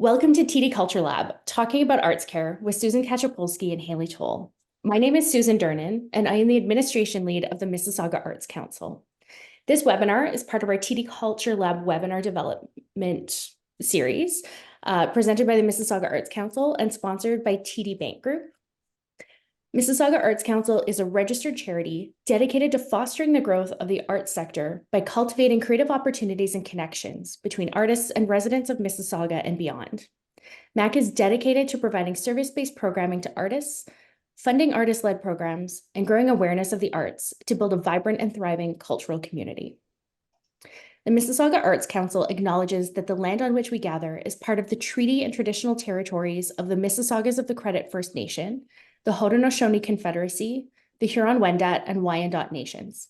Welcome to TD Culture Lab, talking about ArtsCare with Susan Ksiezopolski and Haley Toll. My name is Susan Durnan, and I am the administration lead of the Mississauga Arts Council. This webinar is part of our TD Culture Lab webinar development series, presented by the Mississauga Arts Council and sponsored by TD Bank Group. Mississauga Arts Council is a registered charity dedicated to fostering the growth of the arts sector by cultivating creative opportunities and connections between artists and residents of Mississauga and beyond. MAC is dedicated to providing service-based programming to artists, funding artist-led programs, and growing awareness of the arts to build a vibrant and thriving cultural community. The Mississauga Arts Council acknowledges that the land on which we gather is part of the treaty and traditional territories of the Mississaugas of the Credit First Nation, the Haudenosaunee Confederacy, the Huron-Wendat, and Wyandot nations.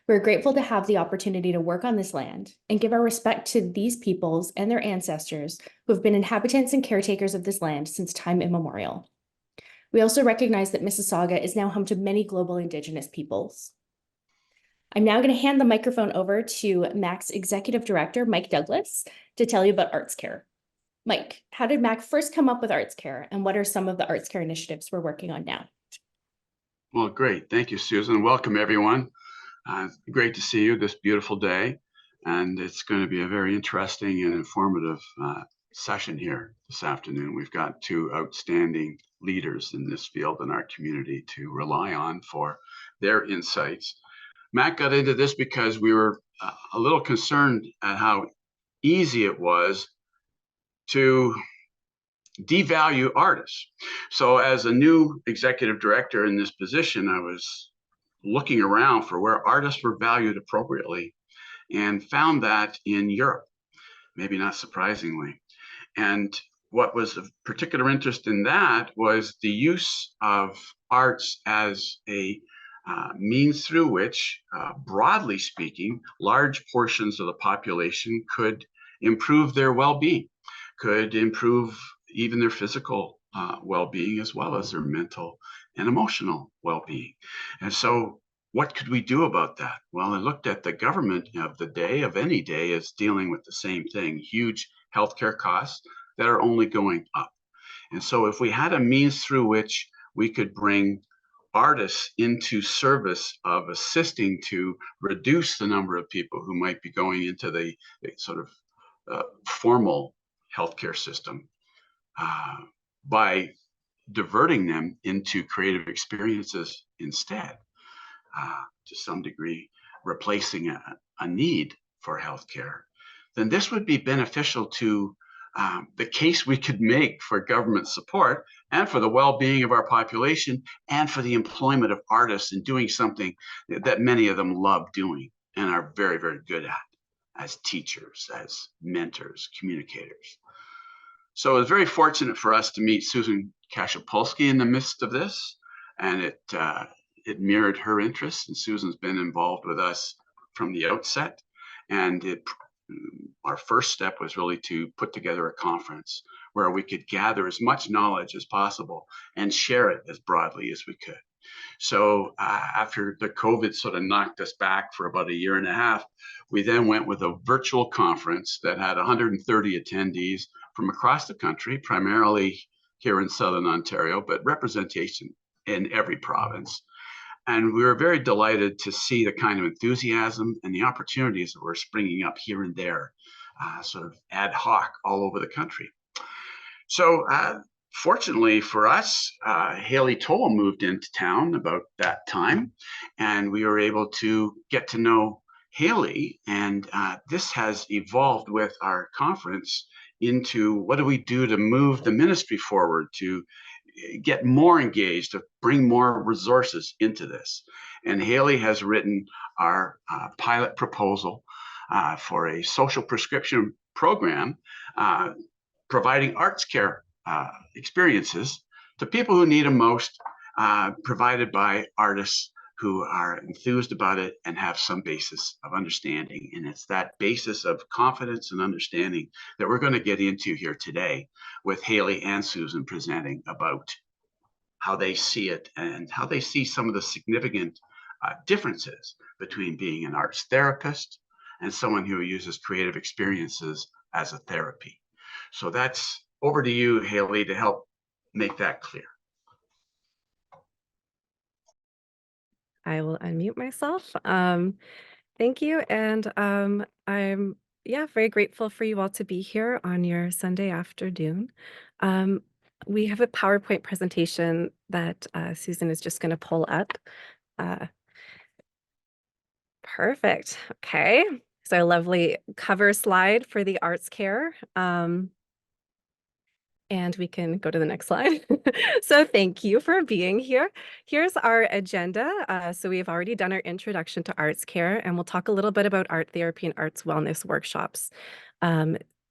We're grateful to have the opportunity to work on this land and give our respect to these peoples and their ancestors who have been inhabitants and caretakers of this land since time immemorial. We also recognize that Mississauga is now home to many global Indigenous peoples. I'm now going to hand the microphone over to MAC's Executive Director, Mike Douglas, to tell you about ArtsCare. Mike, how did MAC first come up with ArtsCare, and what are some of the ArtsCare initiatives we're working on now? Well, great. Thank you, Susan. Welcome, everyone. Great to see you this beautiful day. And it's going to be a very interesting and informative session here this afternoon. We've got two outstanding leaders in this field in our community to rely on for their insights. Matt got into this because we were a little concerned at how easy it was to devalue artists. So as a new executive director in this position, I was looking around for where artists were valued appropriately and found that in Europe, maybe not surprisingly. And what was of particular interest in that was the use of arts as a means through which, broadly speaking, large portions of the population could improve their well-being, could improve even their physical well-being as well as their mental and emotional well-being. And so what could we do about that? Well, I looked at the government of the day, of any day, as dealing with the same thing, huge healthcare costs that are only going up. And so if we had a means through which we could bring artists into service of assisting to reduce the number of people who might be going into the sort of formal healthcare system by diverting them into creative experiences instead, to some degree replacing a need for healthcare, then this would be beneficial to the case we could make for government support and for the well-being of our population and for the employment of artists in doing something that many of them love doing and are very, very good at as teachers, as mentors, communicators. So it was very fortunate for us to meet Susan Ksiezopolski in the midst of this, and it mirrored her interests, and Susan's been involved with us from the outset. And our first step was really to put together a conference where we could gather as much knowledge as possible and share it as broadly as we could. So after the COVID sort of knocked us back for about a year and a half, we then went with a virtual conference that had 130 attendees from across the country, primarily here in Southern Ontario, but representation in every province. And we were very delighted to see the kind of enthusiasm and the opportunities that were springing up here and there, sort of ad hoc all over the country. So fortunately for us, Haley Toll moved into town about that time, and we were able to get to know Haley. And this has evolved with our conference into what do we do to move the ministry forward, to get more engaged, to bring more resources into this. And Haley has written our pilot proposal for a social prescription program providing ArtsCare experiences to people who need them most, provided by artists who are enthused about it and have some basis of understanding. And it's that basis of confidence and understanding that we're going to get into here today with Haley and Susan presenting about how they see it and how they see some of the significant differences between being an arts therapist and someone who uses creative experiences as a therapy. So that's over to you, Haley, to help make that clear. I will unmute myself. Thank you. And I'm very grateful for you all to be here on your Sunday afternoon. We have a PowerPoint presentation that Susan is just going to pull up. Perfect. Okay. So a lovely cover slide for the ArtsCare. And we can go to the next slide. So thank you for being here. Here's our agenda. So we've already done our introduction to ArtsCare, and we'll talk a little bit about art therapy and arts wellness workshops.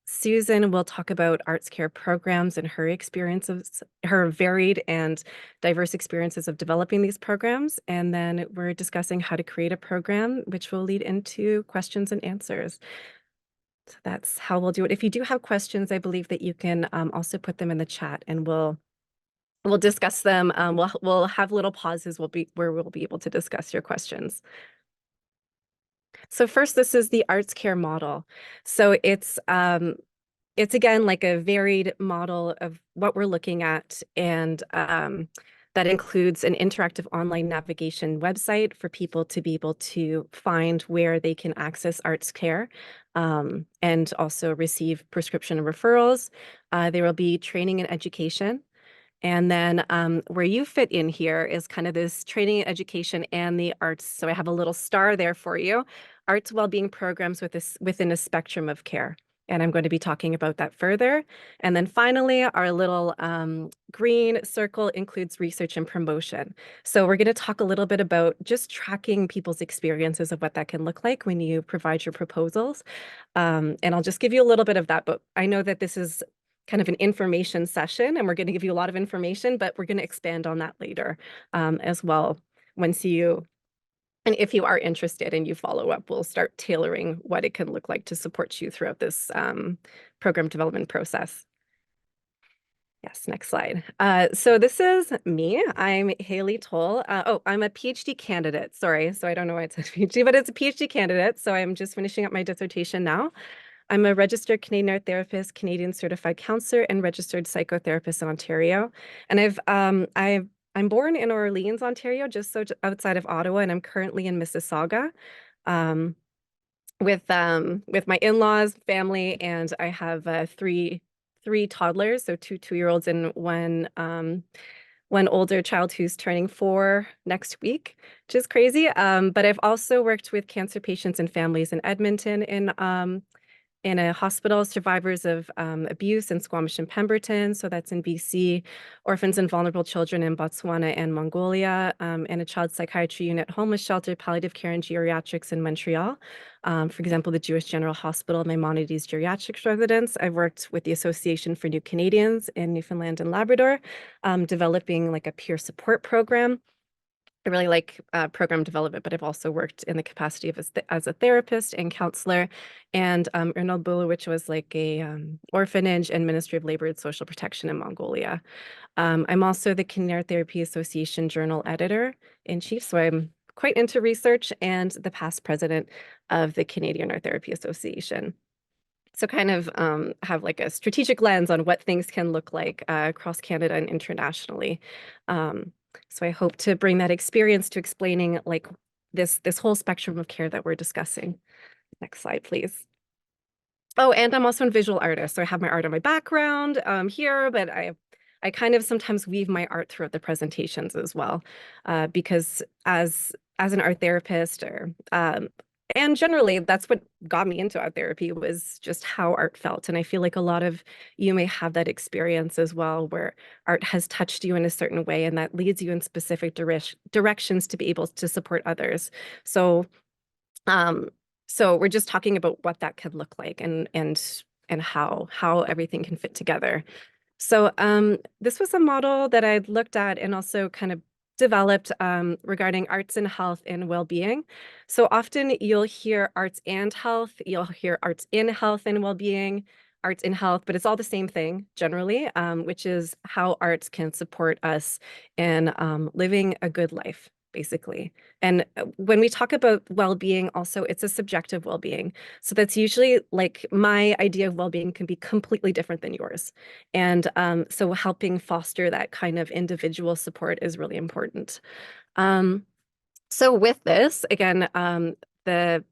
Susan will talk about ArtsCare programs and her experiences, her varied and diverse experiences of developing these programs. And then we're discussing how to create a program, which will lead into questions and answers. So that's how we'll do it. If you do have questions, I believe that you can also put them in the chat, and we'll discuss them. We'll have little pauses where we'll be able to discuss your questions. So first, this is the ArtsCare model. So it's again like a varied model of what we're looking at, and that includes an interactive online navigation website for people to be able to find where they can access ArtsCare and also receive prescription and referrals. There will be training and education. And then where you fit in here is kind of this training, education, and the arts. So I have a little star there for you. Arts wellbeing programs within a spectrum of care. And I'm going to be talking about that further. And then finally, our little green circle includes research and promotion. So we're going to talk a little bit about just tracking people's experiences of what that can look like when you provide your proposals. And I'll just give you a little bit of that, but I know that this is kind of an information session, and we're going to give you a lot of information, but we're going to expand on that later as well. And if you are interested and you follow up, we'll start tailoring what it can look like to support you throughout this program development process. Yes, next slide. So this is me. I'm Haley Toll. I'm a PhD candidate. Sorry, so I don't know why it says PhD, but it's a PhD candidate. So I'm just finishing up my dissertation now. I'm a registered Canadian art therapist, Canadian certified counselor, and registered psychotherapist in Ontario. And I'm born in Orleans, Ontario, just outside of Ottawa, and I'm currently in Mississauga with my in-laws, family, and I have three toddlers, so two 2-year-olds and one older child who's turning 4 next week, which is crazy. But I've also worked with cancer patients and families in Edmonton in a hospital, survivors of abuse in Squamish and Pemberton, so that's in BC, orphans and vulnerable children in Botswana and Mongolia, and a child psychiatry unit, homeless shelter, palliative care, and geriatrics in Montreal. For example, the Jewish General Hospital, Maimonides Geriatrics Residence. I've worked with the Association for New Canadians in Newfoundland and Labrador, developing like a peer support program. I really like program development, but I've also worked in the capacity of as a therapist and counselor, and Ernalbula, which was like a orphanage and Ministry of Labor and Social Protection in Mongolia. I'm also the Canadian Art Therapy Association Journal Editor-in-Chief, so I'm quite into research, and the past president of the Canadian Art Therapy Association. So kind of have like a strategic lens on what things can look like across Canada and internationally. So I hope to bring that experience to explaining like this whole spectrum of care that we're discussing. Next slide, please. Oh, and I'm also a visual artist. So I have my art on my background here, but I kind of sometimes weave my art throughout the presentations as well, because as an art therapist and generally, that's what got me into art therapy, was just how art felt. And I feel like a lot of you may have that experience as well, where art has touched you in a certain way, and that leads you in specific directions to be able to support others. So, so we're just talking about what that could look like and how everything can fit together. So this was a model that I'd looked at and also kind of developed regarding arts and health and well-being. So often you'll hear arts and health, you'll hear arts in health and well-being, arts in health, but it's all the same thing generally, which is how arts can support us in living a good life basically. And when we talk about well-being, also, it's a subjective well-being. So that's usually like my idea of well-being can be completely different than yours. And so helping foster that kind of individual support is really important. So with this, again, the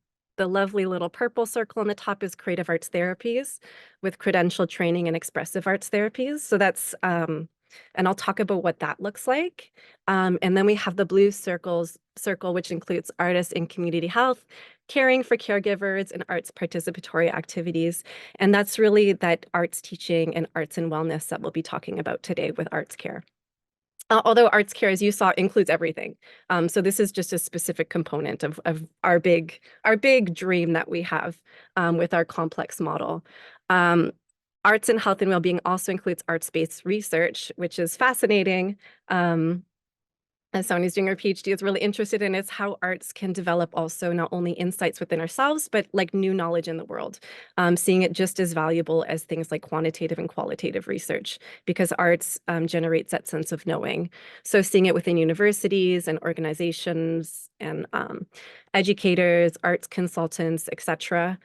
lovely little purple circle on the top is creative arts therapies with credential training and expressive arts therapies. So that's, and I'll talk about what that looks like. And then we have the blue circle, which includes artists in community health, caring for caregivers, and arts participatory activities. And that's really that arts teaching and arts and wellness that we'll be talking about today with ArtsCare. Although ArtsCare, as you saw, includes everything. So this is just a specific component of our big dream that we have with our complex model. Arts and health and wellbeing also includes arts-based research, which is fascinating. As someone who's doing her PhD is really interested in is how arts can develop also not only insights within ourselves, but like new knowledge in the world, seeing it just as valuable as things like quantitative and qualitative research, because arts generates that sense of knowing. So seeing it within universities and organizations and educators, arts consultants, etc.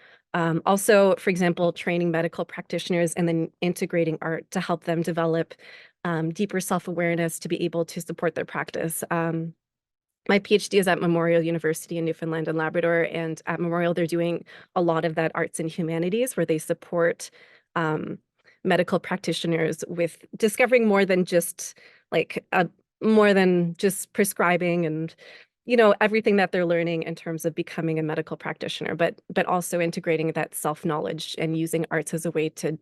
Also, for example, training medical practitioners and then integrating art to help them develop deeper self-awareness to be able to support their practice. My PhD is at Memorial University in Newfoundland and Labrador, and at Memorial, they're doing a lot of that arts and humanities where they support medical practitioners with discovering more than just prescribing and everything that they're learning in terms of becoming a medical practitioner, but also integrating that self-knowledge and using arts as a way to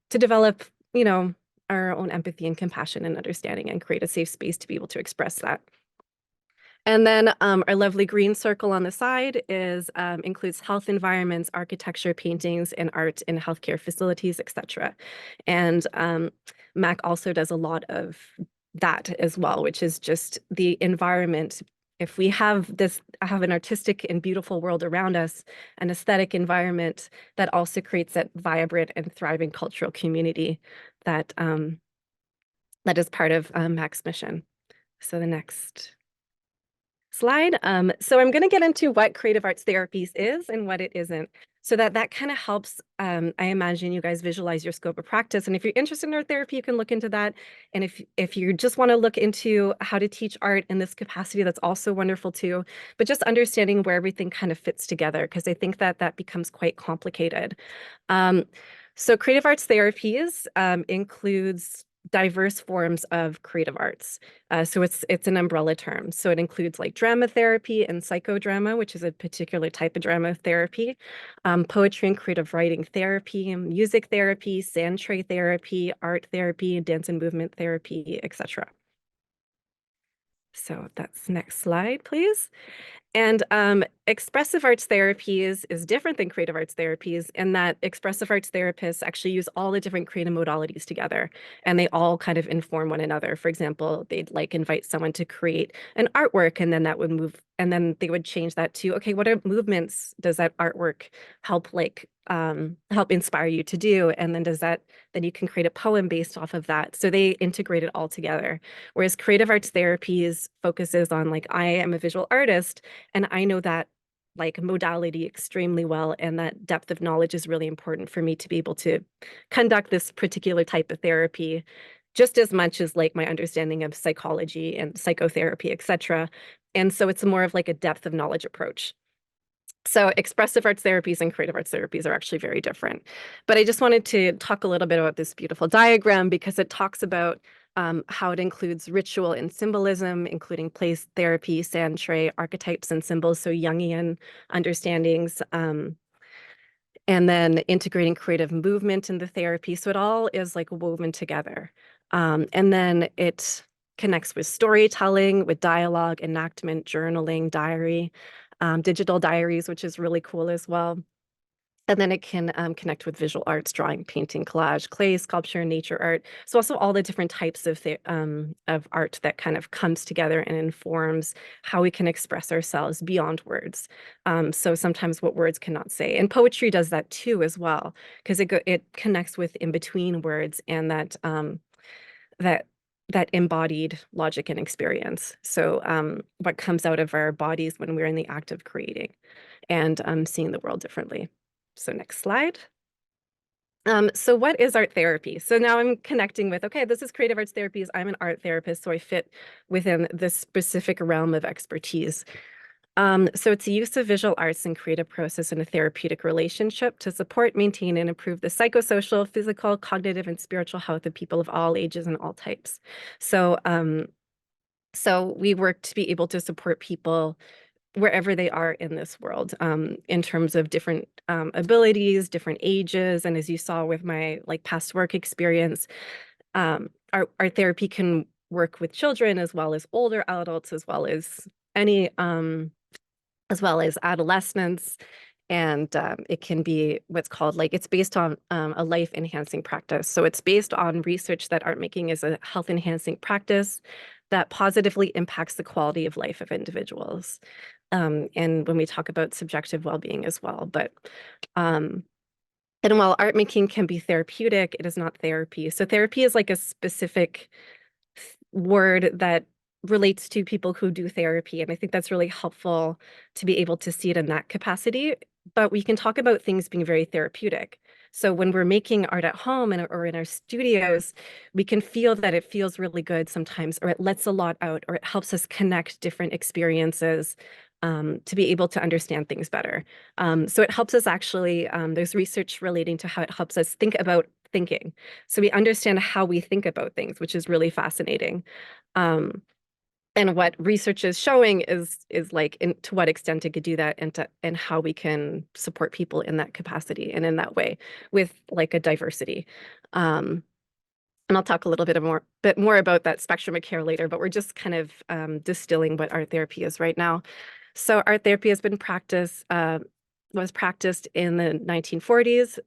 develop our own empathy and compassion and understanding and create a safe space to be able to express that. And then our lovely green circle on the side is includes health environments, architecture, paintings, and art in healthcare facilities, etc. And MAC also does a lot of that as well, which is just the environment. If we have an artistic and beautiful world around us, an aesthetic environment that also creates that vibrant and thriving cultural community that that is part of MAC's mission. So the next slide. So I'm going to get into what creative arts therapies is and what it isn't, so that kind of helps, I imagine, you guys visualize your scope of practice. And if you're interested in art therapy, you can look into that. And if you just want to look into how to teach art in this capacity, that's also wonderful too. But just understanding where everything kind of fits together, because I think that becomes quite complicated. So creative arts therapies includes diverse forms of creative arts. So it's an umbrella term. So it includes like drama therapy and psychodrama, which is a particular type of drama therapy, poetry and creative writing therapy, music therapy, sand tray therapy, art therapy, dance and movement therapy, etc. So that's next slide, please. And expressive arts therapies is different than creative arts therapies in that expressive arts therapists actually use all the different creative modalities together, and they all kind of inform one another. For example, they'd like invite someone to create an artwork, and then that would move, and then they would change that to, okay, what are movements does that artwork help help inspire you to do? And then then you can create a poem based off of that. So they integrate it all together. Whereas creative arts therapies focuses on like, I am a visual artist, and I know that like modality extremely well, and that depth of knowledge is really important for me to be able to conduct this particular type of therapy, just as much as like my understanding of psychology and psychotherapy, etc. And so it's more of like a depth of knowledge approach. So expressive arts therapies and creative arts therapies are actually very different. But I just wanted to talk a little bit about this beautiful diagram because it talks about how it includes ritual and symbolism, including place therapy, sand tray, archetypes and symbols, so Jungian understandings, and then integrating creative movement in the therapy. So it all is like woven together. And then it connects with storytelling, with dialogue, enactment, journaling, diary, digital diaries, which is really cool as well. And then it can connect with visual arts, drawing, painting, collage, clay, sculpture, nature art. So also all the different types of art that kind of comes together and informs how we can express ourselves beyond words. So sometimes what words cannot say. And poetry does that too as well, because it connects with in between words, and that that embodied logic and experience. So what comes out of our bodies when we're in the act of creating and seeing the world differently. So next slide. So what is art therapy? So now I'm connecting with, okay, this is creative arts therapies. I'm an art therapist, so I fit within this specific realm of expertise. So it's the use of visual arts and creative process in a therapeutic relationship to support, maintain, and improve the psychosocial, physical, cognitive, and spiritual health of people of all ages and all types. So, so we work to be able to support people wherever they are in this world, in terms of different abilities, different ages, and as you saw with my past work experience, our therapy can work with children as well as older adults, as well as any as well as adolescents. And it can be what's called it's based on a life enhancing practice. So it's based on research that art making is a health enhancing practice that positively impacts the quality of life of individuals. And when we talk about subjective well-being as well, and while art making can be therapeutic, it is not therapy. So therapy is like a specific word that relates to people who do therapy. And I think that's really helpful to be able to see it in that capacity. But we can talk about things being very therapeutic. So when we're making art at home or in our studios, we can feel that it feels really good sometimes, or it lets a lot out, or it helps us connect different experiences to be able to understand things better. So it helps us actually, there's research relating to how it helps us think about thinking. So we understand how we think about things, which is really fascinating. And what research is showing is to what extent it could do that, and how we can support people in that capacity and in that way with a diversity. And I'll talk a little bit more about that spectrum of care later, but we're just kind of distilling what art therapy is right now. So art therapy has been was practiced in the 1940s.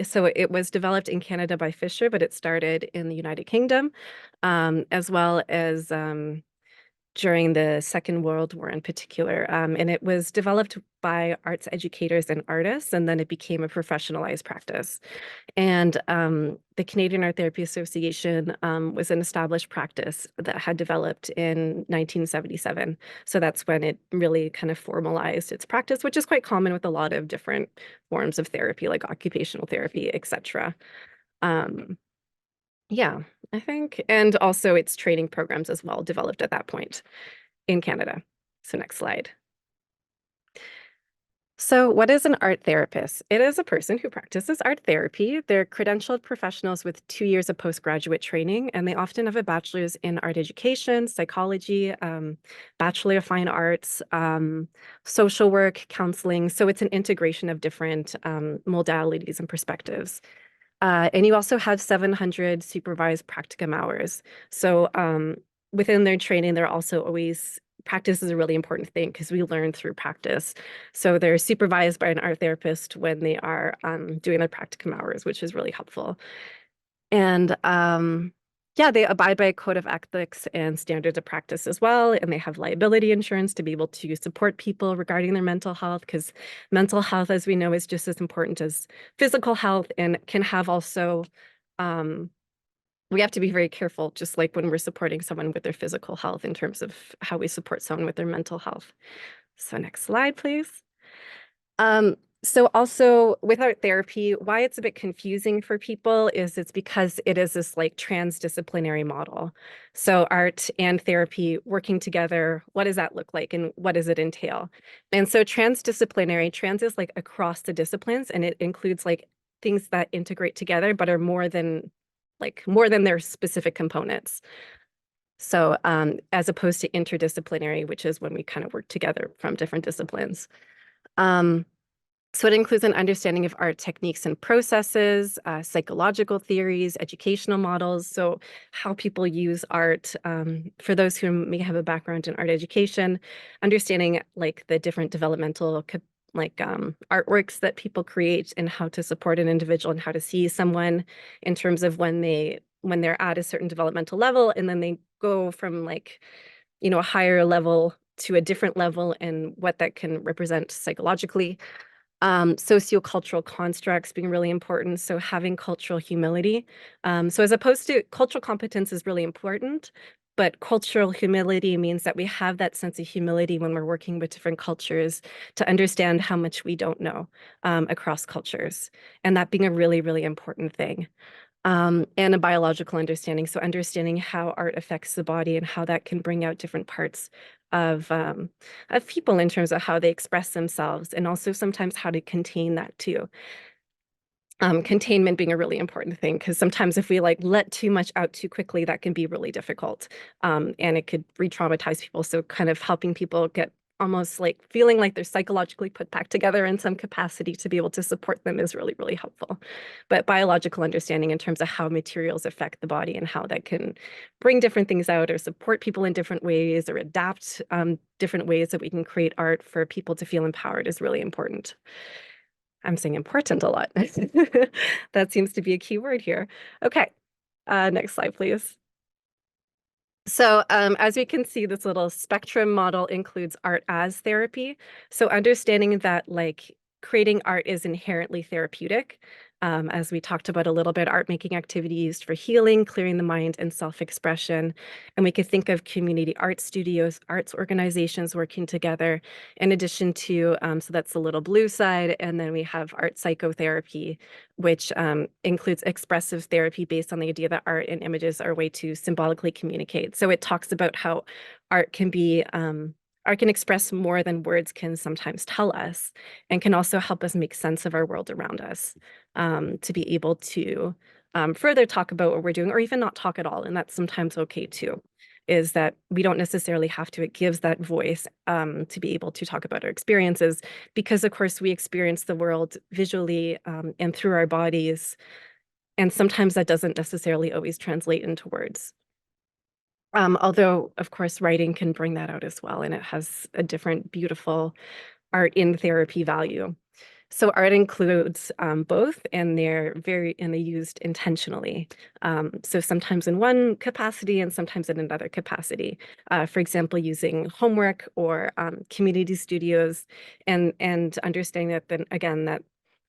So it was developed in Canada by Fisher, but it started in the United Kingdom, as well as during the Second World War in particular. And it was developed by arts educators and artists, and then it became a professionalized practice. And the Canadian Art Therapy Association was an established practice that had developed in 1977. So that's when it really kind of formalized its practice, which is quite common with a lot of different forms of therapy, like occupational therapy, etc. Yeah, I think, and also its training programs as well developed at that point in Canada. So next slide. So what is an art therapist? It is a person who practices art therapy. They're credentialed professionals with 2 years of postgraduate training, and they often have a bachelor's in art education, psychology, bachelor of fine arts, social work, counseling. So it's an integration of different modalities and perspectives. And you also have 700 supervised practicum hours. So within their training, they're also always, practice is a really important thing because we learn through practice. So they're supervised by an art therapist when they are doing their practicum hours, which is really helpful. And yeah, they abide by a code of ethics and standards of practice as well. And they have liability insurance to be able to support people regarding their mental health, because mental health, as we know, is just as important as physical health, and can have also, we have to be very careful, just like when we're supporting someone with their physical health, in terms of how we support someone with their mental health. So next slide, please. So also with art therapy, why it's a bit confusing for people is it's because it is this transdisciplinary model. So art and therapy working together, what does that look like, and what does it entail? And so transdisciplinary, trans is across the disciplines, and it includes things that integrate together but are more than their specific components. So as opposed to interdisciplinary, which is when we kind of work together from different disciplines. So it includes an understanding of art techniques and processes, psychological theories, educational models, so how people use art. For those who may have a background in art education, understanding the different developmental artworks that people create, and how to support an individual, and how to see someone in terms of when they're at a certain developmental level, and then they go from a higher level to a different level, and what that can represent psychologically. Sociocultural constructs being really important. So having cultural humility. So as opposed to cultural competence is really important, but cultural humility means that we have that sense of humility when we're working with different cultures to understand how much we don't know across cultures. And that being a really, really important thing. And a biological understanding. So understanding how art affects the body and how that can bring out different parts of people in terms of how they express themselves, and also sometimes how to contain that too. Containment being a really important thing, because sometimes if we like let too much out too quickly, that can be really difficult, and it could re-traumatize people. So kind of helping people get almost like feeling like they're psychologically put back together in some capacity to be able to support them is really, really helpful. But biological understanding in terms of how materials affect the body and how that can bring different things out or support people in different ways or adapt different ways that we can create art for people to feel empowered is really important. I'm saying important a lot. That seems to be a key word here. Okay, next slide, please. So as we can see, this little spectrum model includes art as therapy. So understanding that like creating art is inherently therapeutic. As we talked about a little bit, art making activity used for healing, clearing the mind, and self-expression. And we could think of community art studios, arts organizations working together, in addition to, so that's the little blue side. And then we have art psychotherapy, which includes expressive therapy based on the idea that art and images are a way to symbolically communicate. So it talks about how art can be art can express more than words can sometimes tell us, and can also help us make sense of our world around us, to be able to further talk about what we're doing, or even not talk at all. And that's sometimes okay too, is that we don't necessarily have to. It gives that voice to be able to talk about our experiences, because of course we experience the world visually and through our bodies. And sometimes that doesn't necessarily always translate into words. Although, of course, writing can bring that out as well, and it has a different, beautiful art in therapy value. So art includes both, and they're used intentionally. So sometimes in one capacity and sometimes in another capacity. For example, using homework or community studios, and understanding that then again that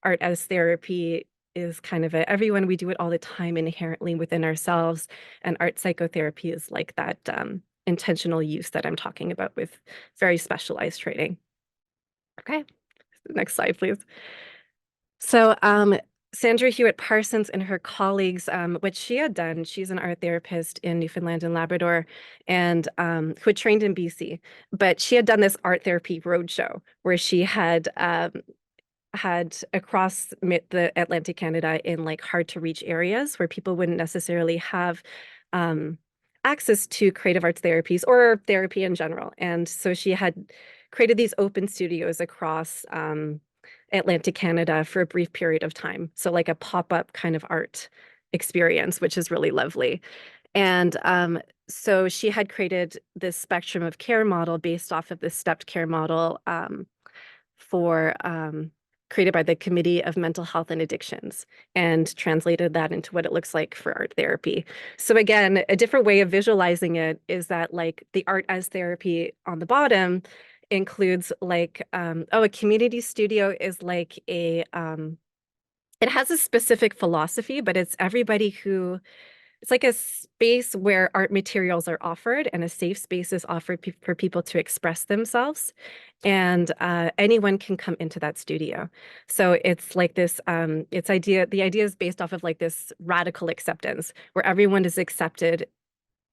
art as therapy is kind of everyone, we do it all the time inherently within ourselves, and art psychotherapy is like that intentional use that I'm talking about with very specialized training. Okay, next slide, please. So Sandra Hewitt Parsons and her colleagues, what she had done, she's an art therapist in Newfoundland and Labrador, and who had trained in BC, but she had done this art therapy roadshow where she had across the Atlantic Canada in like hard to reach areas where people wouldn't necessarily have access to creative arts therapies or therapy in general. And so she had created these open studios across Atlantic Canada for a brief period of time. So like a pop-up kind of art experience, which is really lovely. And so she had created this spectrum of care model based off of the stepped care model created by the Committee of Mental Health and Addictions, and translated that into what it looks like for art therapy. So again, a different way of visualizing it is that like the art as therapy on the bottom includes like, a community studio is like it has a specific philosophy, but it's everybody who, it's like a space where art materials are offered, and a safe space is offered for people to express themselves. And anyone can come into that studio. So it's like this, the idea is based off of like this radical acceptance where everyone is accepted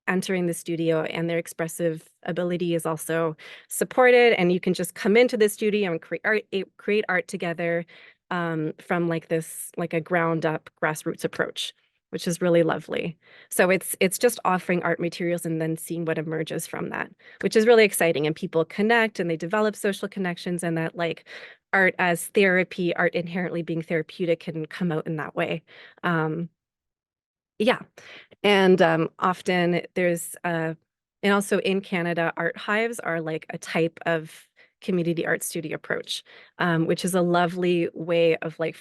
entering the studio, and their expressive ability is also supported. And you can just come into the studio and create art together from like this, like a ground up grassroots approach, which is really lovely. So it's just offering art materials and then seeing what emerges from that, which is really exciting. And people connect and they develop social connections, and that like art as therapy, art inherently being therapeutic, can come out in that way. Yeah. And often there's, and also in Canada, art hives are like a type of community art studio approach, which is a lovely way of like,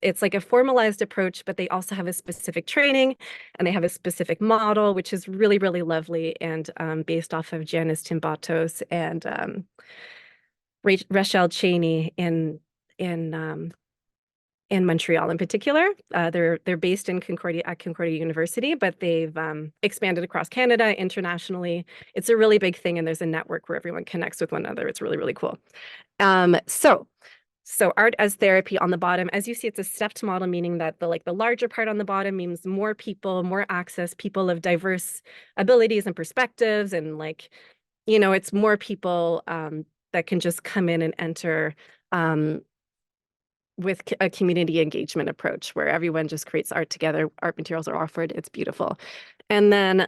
it's like a formalized approach, but they also have a specific training, and they have a specific model, which is really, really lovely, and based off of Janice Timbatos and Rachel Cheney in Montreal in particular. They're based in Concordia at Concordia University, but they've expanded across Canada, internationally. It's a really big thing, and there's a network where everyone connects with one another. It's really, really cool. So art as therapy on the bottom, as you see, it's a stepped model, meaning that the larger part on the bottom means more people, more access, people of diverse abilities and perspectives, and it's more people that can just come in and enter with a community engagement approach where everyone just creates art together, art materials are offered, it's beautiful. And then,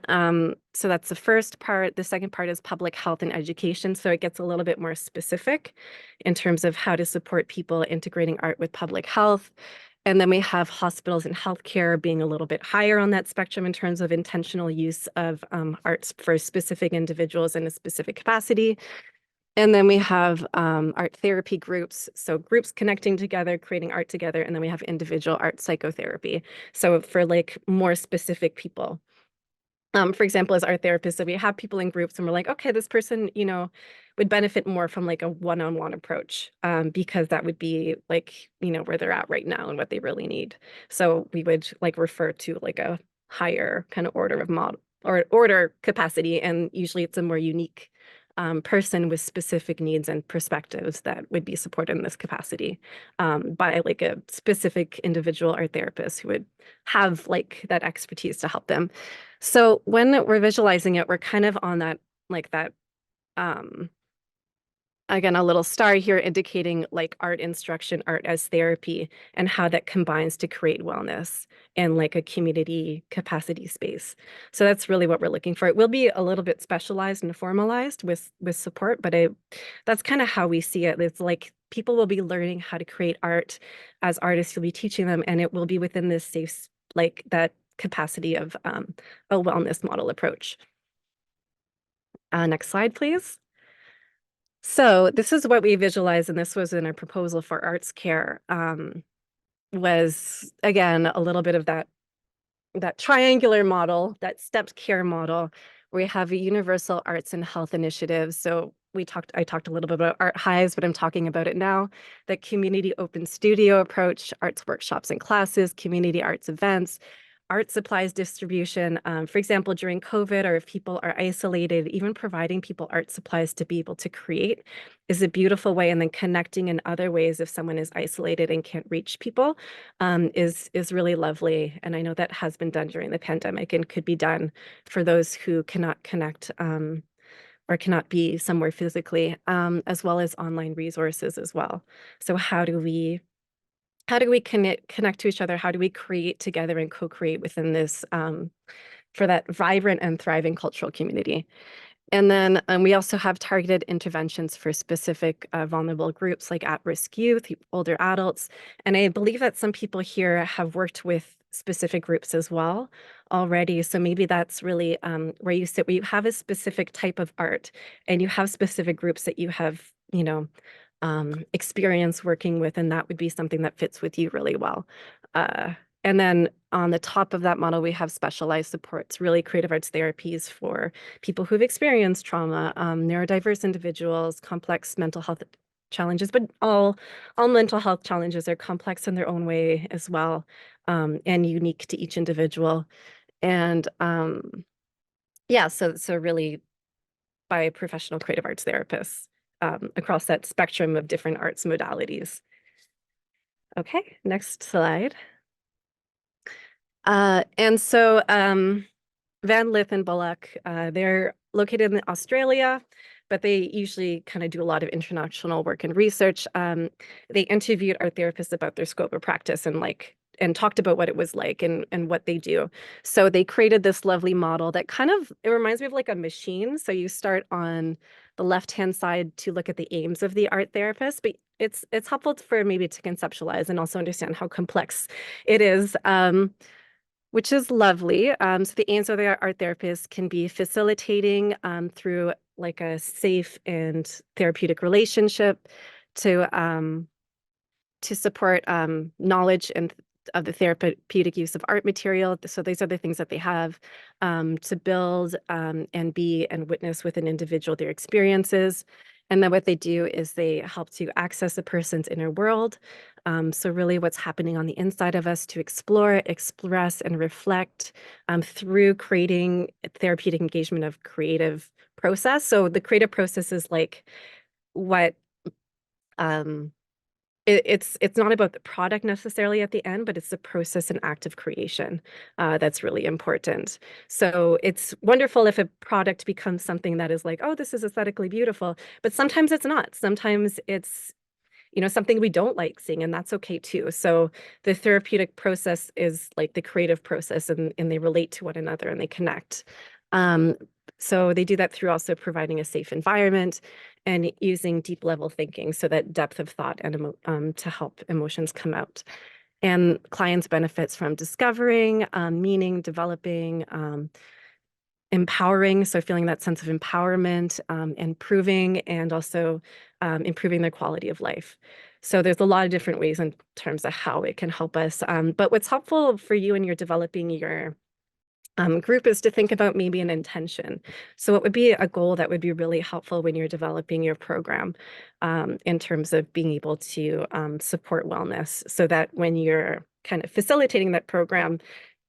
so that's the first part. The second part is public health and education. So it gets a little bit more specific in terms of how to support people integrating art with public health. And then we have hospitals and healthcare being a little bit higher on that spectrum in terms of intentional use of arts for specific individuals in a specific capacity. And then we have art therapy groups, so groups connecting together, creating art together, and then we have individual art psychotherapy. So for more specific people. For example, as art therapists, so we have people in groups and we're like, okay, this person, would benefit more from a one-on-one approach because that would be where they're at right now and what they really need. So we would refer to a higher kind of order of model or order capacity, and usually it's a more unique person with specific needs and perspectives that would be supported in this capacity by a specific individual art therapist who would have that expertise to help them. So when we're visualizing it, we're kind of on that again, a little star here indicating art instruction, art as therapy, and how that combines to create wellness in a community capacity space. So that's really what we're looking for. It will be a little bit specialized and formalized with support, but that's kind of how we see it. It's people will be learning how to create art as artists. You'll be teaching them, and it will be within this safe, that capacity of a wellness model approach. Next slide, please. So this is what we visualized, and this was in our proposal for ArtsCare, was, again, a little bit of that triangular model, that stepped care model, where we have a universal arts and health initiative. So I talked a little bit about Art Hives, but I'm talking about it now. The community open studio approach, arts workshops and classes, community arts events, art supplies distribution. For example, during COVID, or if people are isolated, even providing people art supplies to be able to create is a beautiful way. And then connecting in other ways if someone is isolated and can't reach people is really lovely. And I know that has been done during the pandemic and could be done for those who cannot connect or cannot be somewhere physically, as well as online resources as well. So how do we connect to each other? How do we create together and co-create within this for that vibrant and thriving cultural community? And then we also have targeted interventions for specific vulnerable groups like at-risk youth, older adults. And I believe that some people here have worked with specific groups as well already. So maybe that's really where you sit, where you have a specific type of art and you have specific groups that you have, experience working with, and that would be something that fits with you really well. And then on the top of that model, we have specialized supports, really creative arts therapies for people who've experienced trauma, neurodiverse individuals, complex mental health challenges, but all mental health challenges are complex in their own way as well, and unique to each individual. And yeah, so really by professional creative arts therapists across that spectrum of different arts modalities. Okay, next slide. And so Van Lith and Bullock, they're located in Australia, but they usually kind of do a lot of international work and research. They interviewed art therapists about their scope of practice and talked about what it was like and what they do. So they created this lovely model that it reminds me of a machine. So you start on the left-hand side to look at the aims of the art therapist, but it's helpful for maybe to conceptualize and also understand how complex it is, which is lovely. So the aims of the art therapist can be facilitating through a safe and therapeutic relationship to support knowledge and of the therapeutic use of art material. So these are the things that they have to build and be and witness with an individual their experiences. And then what they do is they help to access a person's inner world. So really what's happening on the inside of us, to explore, express, and reflect through creating therapeutic engagement of creative process. So the creative process is like what it's not about the product necessarily at the end, but it's the process and act of creation that's really important. So it's wonderful if a product becomes something that is like, oh, this is aesthetically beautiful, but sometimes it's not. Sometimes it's, you know, something we don't like seeing, and that's okay too. So the therapeutic process is like the creative process, and they relate to one another and they connect. Um, so they do that through also providing a safe environment and using deep level thinking, so that depth of thought and to help emotions come out. And clients benefits from discovering, meaning, developing, empowering, so feeling that sense of empowerment, improving, and also improving their quality of life. So there's a lot of different ways in terms of how it can help us. But what's helpful for you when you're developing your group is to think about maybe an intention. So what would be a goal that would be really helpful when you're developing your program in terms of being able to support wellness, so that when you're kind of facilitating that program,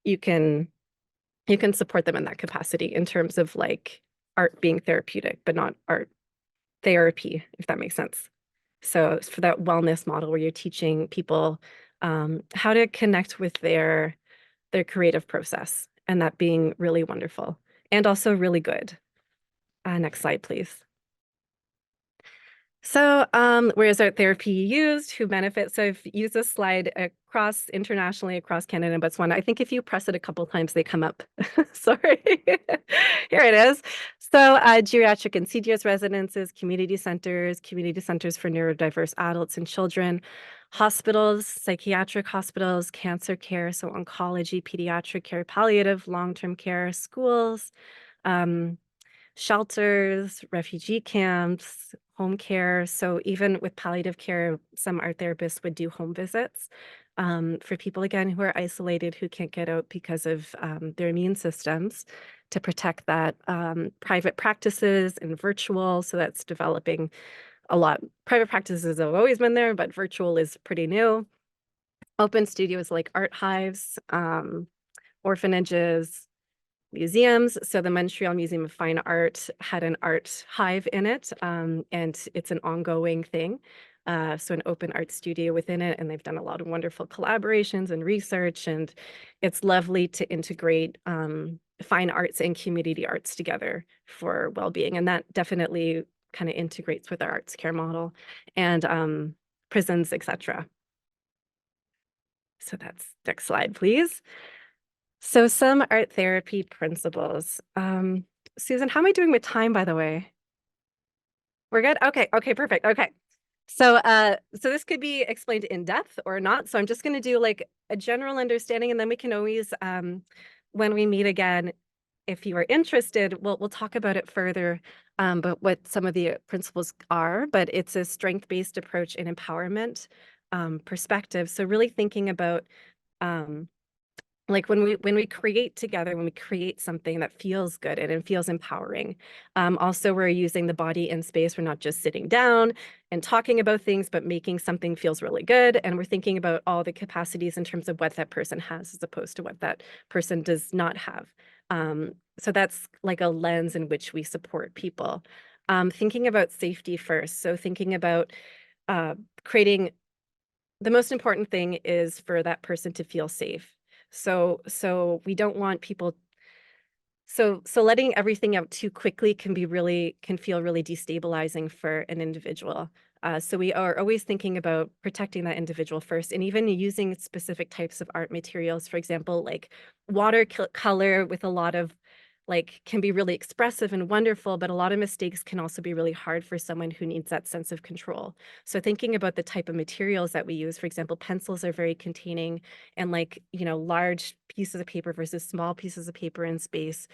you can support them in that capacity in terms of like art being therapeutic, but not art therapy, if that makes sense. So for that wellness model where you're teaching people how to connect with their creative process, and that being really wonderful and also really good. Next slide, please. So where is art therapy used? Who benefits? So I've used this slide internationally, across Canada and Botswana. I think if you press it a couple times, they come up. Sorry. Here it is. So geriatric and CDS residences, community centers for neurodiverse adults and children, hospitals, psychiatric hospitals, cancer care, so oncology, pediatric care, palliative, long-term care, schools, shelters, refugee camps, home care. So even with palliative care, some art therapists would do home visits for people, again, who are isolated, who can't get out because of their immune systems, to protect that. Private practices and virtual, so that's developing a lot. Private practices have always been there, but virtual is pretty new. Open studios like art hives, orphanages, museums. So the Montreal Museum of Fine Art had an art hive in it, and it's an ongoing thing. So an open art studio within it, and they've done a lot of wonderful collaborations and research, and it's lovely to integrate fine arts and community arts together for well-being. And that definitely kind of integrates with our ArtsCare model and prisons, etc. So that's next slide, please. So some art therapy principles. Susan, how am I doing with time, by the way? We're good? Okay, perfect. Okay. So so this could be explained in depth or not. So I'm just going to do like a general understanding, and then we can always, when we meet again, if you are interested, we'll talk about it further, but what some of the principles are. But it's a strength-based approach and empowerment perspective. So really thinking about like when we create together, when we create something that feels good and it feels empowering. Also, we're using the body in space. We're not just sitting down and talking about things, but making something feels really good. And we're thinking about all the capacities in terms of what that person has, as opposed to what that person does not have. So that's like a lens in which we support people. Thinking about safety first. So thinking about creating, the most important thing is for that person to feel safe. So we don't want people, so letting everything out too quickly can feel really destabilizing for an individual. So we are always thinking about protecting that individual first, and even using specific types of art materials. For example, like watercolor with a lot of can be really expressive and wonderful, but a lot of mistakes can also be really hard for someone who needs that sense of control. So thinking about the type of materials that we use, for example, pencils are very containing, and large pieces of paper versus small pieces of paper in space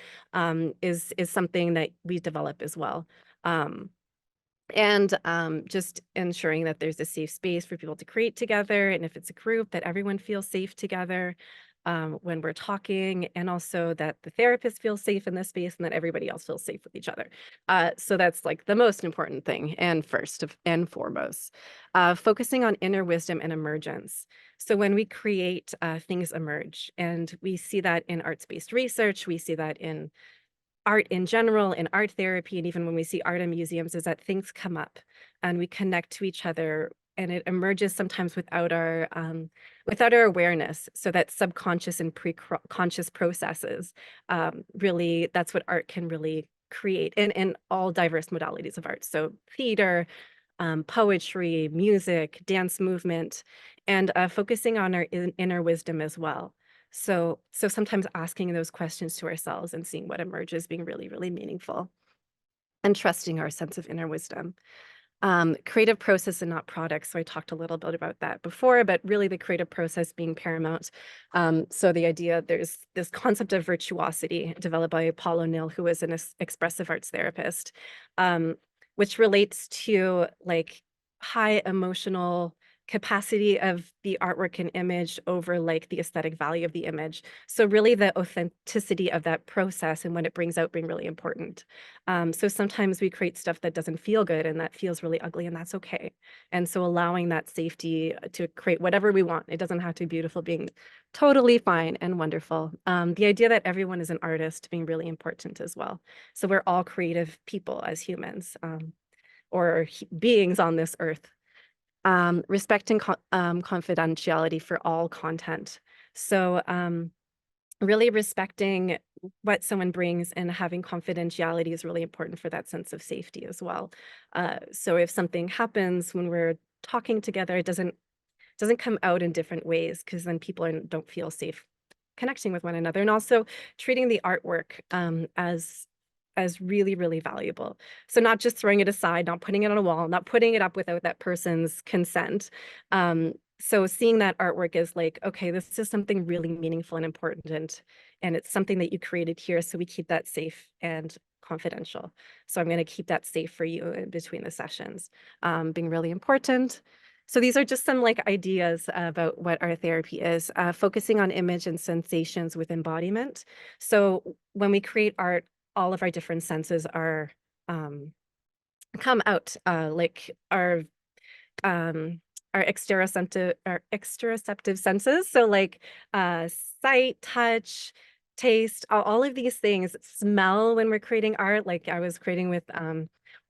is something that we develop as well. And just ensuring that there's a safe space for people to create together, and if it's a group, that everyone feels safe together. when we're talking, and also that the therapist feels safe in this space and that everybody else feels safe with each other. So that's like the most important thing, and first and foremost, focusing on inner wisdom and emergence. So when we create, things emerge, and we see that in arts-based research, we see that in art in general, in art therapy, and even when we see art in museums, is that things come up and we connect to each other, and it emerges sometimes without our awareness. So that subconscious and pre-conscious processes, really, that's what art can really create in all diverse modalities of art. So theater, poetry, music, dance movement, and focusing on our inner wisdom as well. So sometimes asking those questions to ourselves and seeing what emerges being really, really meaningful, and trusting our sense of inner wisdom. Creative process and not products. So I talked a little bit about that before, but really the creative process being paramount. So the idea, there's this concept of virtuosity developed by Paul O'Neill, who was an expressive arts therapist, which relates to like high emotional capacity of the artwork and image over like the aesthetic value of the image. So really the authenticity of that process and what it brings out being really important. So sometimes we create stuff that doesn't feel good and that feels really ugly, and that's okay. And so allowing that safety to create whatever we want. It doesn't have to be beautiful, being totally fine and wonderful. The idea that everyone is an artist being really important as well. So we're all creative people as humans, or beings on this earth. Respecting confidentiality for all content. So really respecting what someone brings and having confidentiality is really important for that sense of safety as well. So if something happens when we're talking together, it doesn't come out in different ways, because then people don't feel safe connecting with one another. And also treating the artwork as really, really valuable. So not just throwing it aside, not putting it on a wall, not putting it up without that person's consent. So seeing that artwork as like, okay, this is something really meaningful and important, and it's something that you created here, so we keep that safe and confidential. So I'm going to keep that safe for you in between the sessions, being really important. So these are just some like ideas about what art therapy is, focusing on image and sensations with embodiment. So when we create art, all of our different senses are come out, like our exteroceptive senses. So like sight, touch, taste, all of these things, smell when we're creating art. Like I was creating with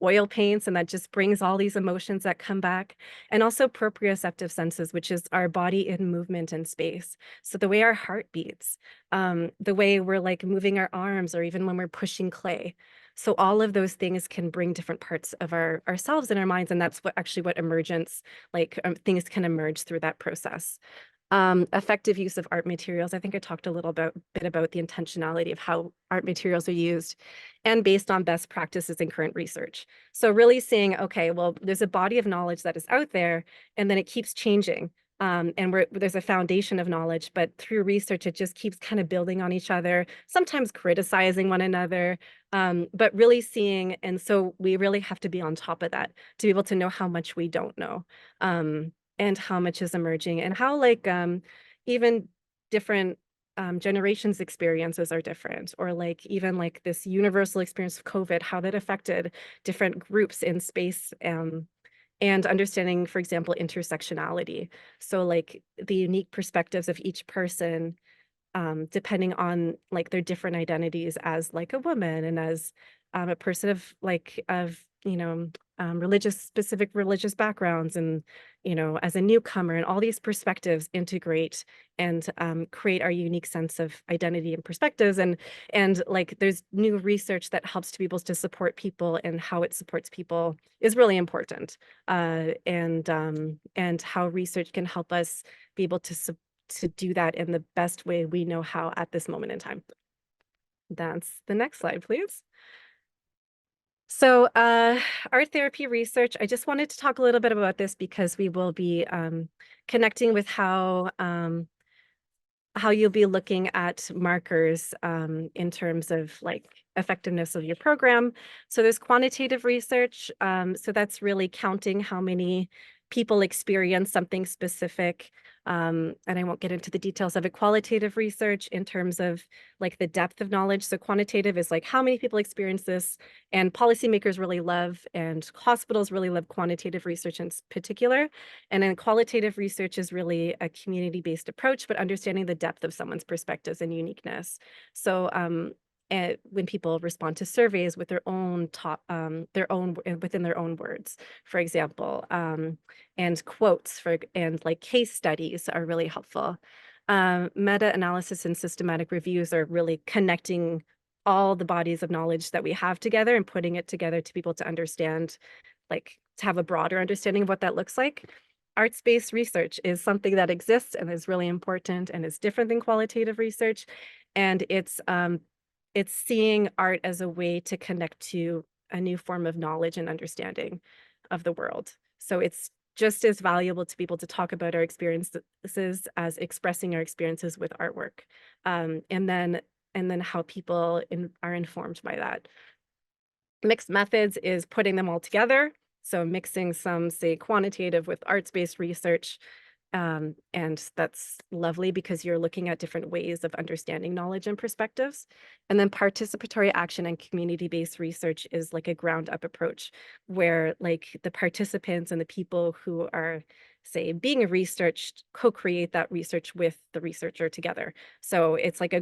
oil paints, and that just brings all these emotions that come back. And also proprioceptive senses, which is our body in movement and space. So the way our heart beats, the way we're like moving our arms, or even when we're pushing clay. So all of those things can bring different parts of ourselves and our minds, and that's what emergence, like things can emerge through that process. Effective use of art materials. I think I talked a little bit about the intentionality of how art materials are used, and based on best practices and current research. So really seeing, okay, well, there's a body of knowledge that is out there, and then it keeps changing. And there's a foundation of knowledge, but through research, it just keeps kind of building on each other, sometimes criticizing one another, but really seeing. And so we really have to be on top of that to be able to know how much we don't know, and how much is emerging, and how like even different generations' experiences are different, or like even like this universal experience of COVID, how that affected different groups in space. And understanding, for example, intersectionality. So like the unique perspectives of each person, depending on like their different identities as like a woman, and as a person of specific religious backgrounds, and as a newcomer, and all these perspectives integrate and create our unique sense of identity and perspectives. And like there's new research that helps to be able to support people, and how it supports people is really important, and how research can help us be able to do that in the best way we know how at this moment in time. That's the next slide, please. So art therapy research, I just wanted to talk a little bit about this, because we will be connecting with how you'll be looking at markers in terms of like effectiveness of your program. So there's quantitative research. So that's really counting how many people experience something specific. And I won't get into the details of it. Qualitative research in terms of like the depth of knowledge. So quantitative is like how many people experience this, and policymakers really love, and hospitals really love quantitative research in particular. And then qualitative research is really a community-based approach, but understanding the depth of someone's perspectives and uniqueness. So and when people respond to surveys with their own within their own words, for example, and quotes and like case studies are really helpful. Meta-analysis and systematic reviews are really connecting all the bodies of knowledge that we have together and putting it together to people to understand, like to have a broader understanding of what that looks like. Arts-based research is something that exists and is really important and is different than qualitative research. And it's seeing art as a way to connect to a new form of knowledge and understanding of the world. So it's just as valuable to be able to talk about our experiences as expressing our experiences with artwork. And then how people are informed by that. Mixed methods is putting them all together. So mixing some, say, quantitative with arts-based research. And that's lovely because you're looking at different ways of understanding knowledge and perspectives. And then participatory action and community-based research is like a ground-up approach where like the participants and the people who are, say, being researched co-create that research with the researcher together. So it's like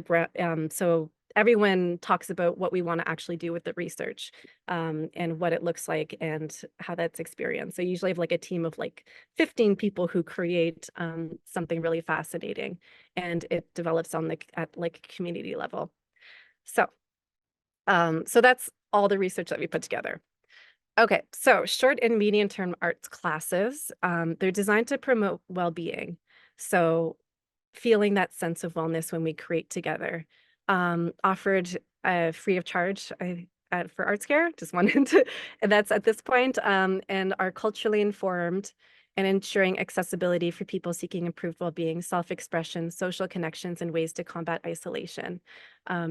so everyone talks about what we want to actually do with the research, and what it looks like and how that's experienced. So usually have like a team of like 15 people who create something really fascinating, and it develops at like a community level. So, so that's all the research that we put together. Okay, so short and medium term arts classes, they're designed to promote well-being. So feeling that sense of wellness when we create together. Offered free of charge for ArtsCare, just wanted to, and that's at this point, and are culturally informed and ensuring accessibility for people seeking improved well-being, self-expression, social connections, and ways to combat isolation.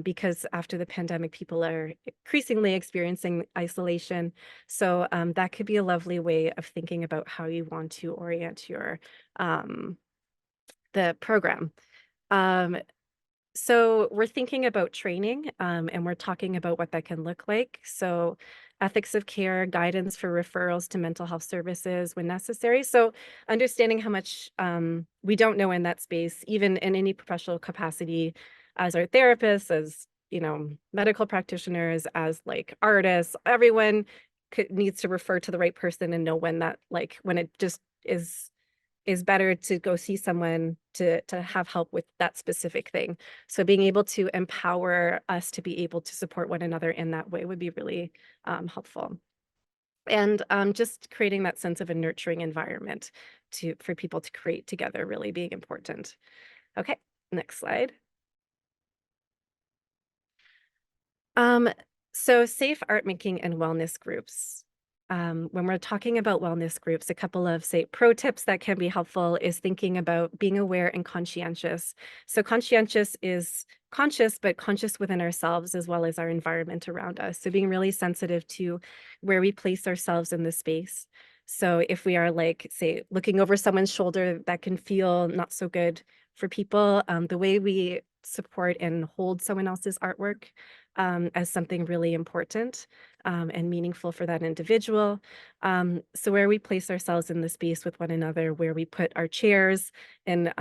Because after the pandemic, people are increasingly experiencing isolation. So that could be a lovely way of thinking about how you want to orient your the program. So we're thinking about training, and we're talking about what that can look like. So ethics of care, guidance for referrals to mental health services when necessary. So understanding how much we don't know in that space, even in any professional capacity, as our therapists, as medical practitioners, as like artists, everyone needs to refer to the right person and know when that, like when it just is better to go see someone to have help with that specific thing. So being able to empower us to be able to support one another in that way would be really helpful. And just creating that sense of a nurturing environment for people to create together really being important. Okay, next slide. So safe art making and wellness groups. When we're talking about wellness groups, a couple of, say, pro tips that can be helpful is thinking about being aware and conscientious. So conscientious is conscious, but conscious within ourselves as well as our environment around us. So being really sensitive to where we place ourselves in the space. So if we are like, say, looking over someone's shoulder, that can feel not so good for people. The way we support and hold someone else's artwork as something really important and meaningful for that individual. So where we place ourselves in the space with one another, where we put our chairs, and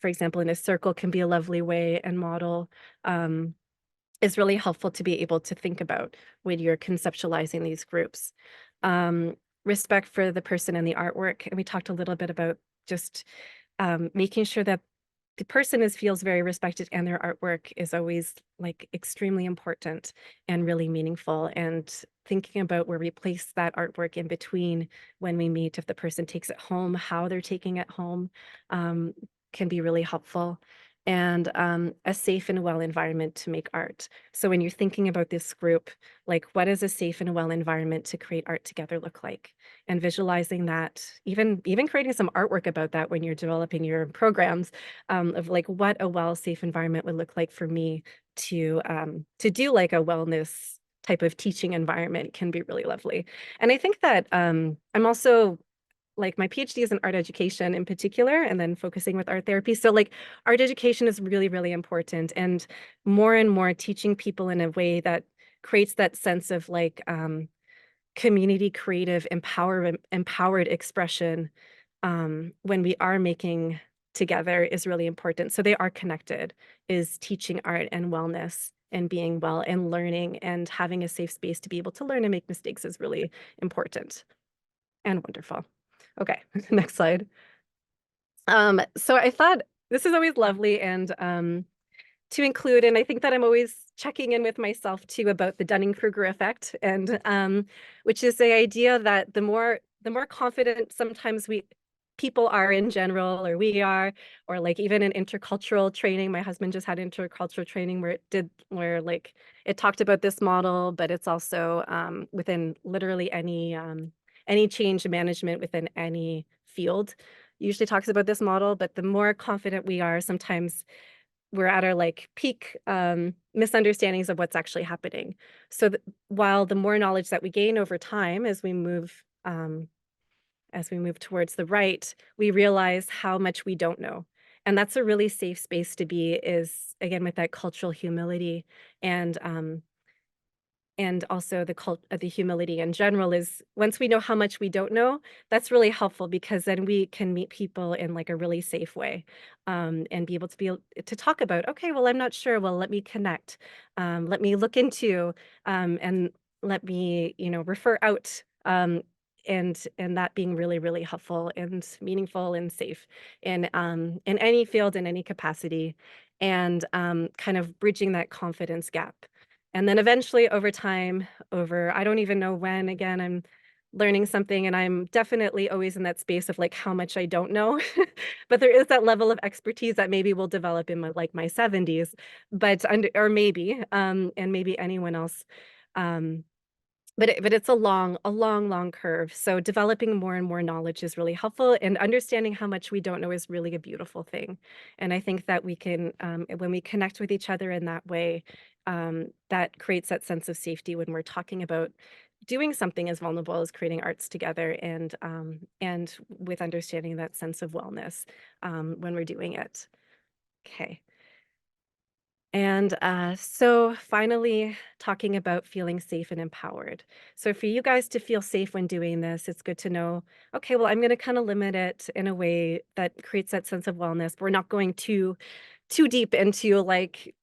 for example, in a circle can be a lovely way and model, is really helpful to be able to think about when you're conceptualizing these groups. Respect for the person and the artwork. And we talked a little bit about just making sure that the person feels very respected and their artwork is always like extremely important and really meaningful, and thinking about where we place that artwork in between when we meet, if the person takes it home, how they're taking it home, can be really helpful. And a safe and well environment to make art. So when you're thinking about this group, like what does a safe and well environment to create art together look like? And visualizing that, even creating some artwork about that when you're developing your programs, of like what a well safe environment would look like for me to do like a wellness type of teaching environment can be really lovely. And I think that I'm also like my PhD is in art education in particular, and then focusing with art therapy. So like art education is really, really important, and more teaching people in a way that creates that sense of like community creative empowered expression when we are making together is really important. So they are connected, is teaching art and wellness and being well and learning and having a safe space to be able to learn and make mistakes is really important and wonderful. Okay, next slide. So I thought this is always lovely and to include, and I think that I'm always checking in with myself too about the Dunning-Kruger effect, and which is the idea that the more confident sometimes people are in general, or we are, or like even in intercultural training. My husband just had intercultural training where like it talked about this model, but it's also within literally any change management within any field usually talks about this model. But the more confident we are, sometimes we're at our like peak misunderstandings of what's actually happening. So while the more knowledge that we gain over time as we move towards the right, we realize how much we don't know. And that's a really safe space to be, is again with that cultural humility, and also the humility in general is once we know how much we don't know, that's really helpful, because then we can meet people in like a really safe way, and be able to talk about, okay, well, I'm not sure. Well, let me connect. Let me look into, and let me, refer out, and that being really, really helpful and meaningful and safe in any field, in any capacity, and kind of bridging that confidence gap. And then eventually over time, I don't even know when, again, I'm learning something, and I'm definitely always in that space of like how much I don't know. But there is that level of expertise that maybe will develop in my 70s, or maybe, and maybe anyone else. But it's a long curve. So developing more and more knowledge is really helpful, and understanding how much we don't know is really a beautiful thing. And I think that we can, when we connect with each other in that way, that creates that sense of safety when we're talking about doing something as vulnerable as creating arts together, and with understanding that sense of wellness when we're doing it. Okay. And so finally, talking about feeling safe and empowered. So for you guys to feel safe when doing this, it's good to know, okay, well, I'm going to kind of limit it in a way that creates that sense of wellness. But we're not going too deep into like,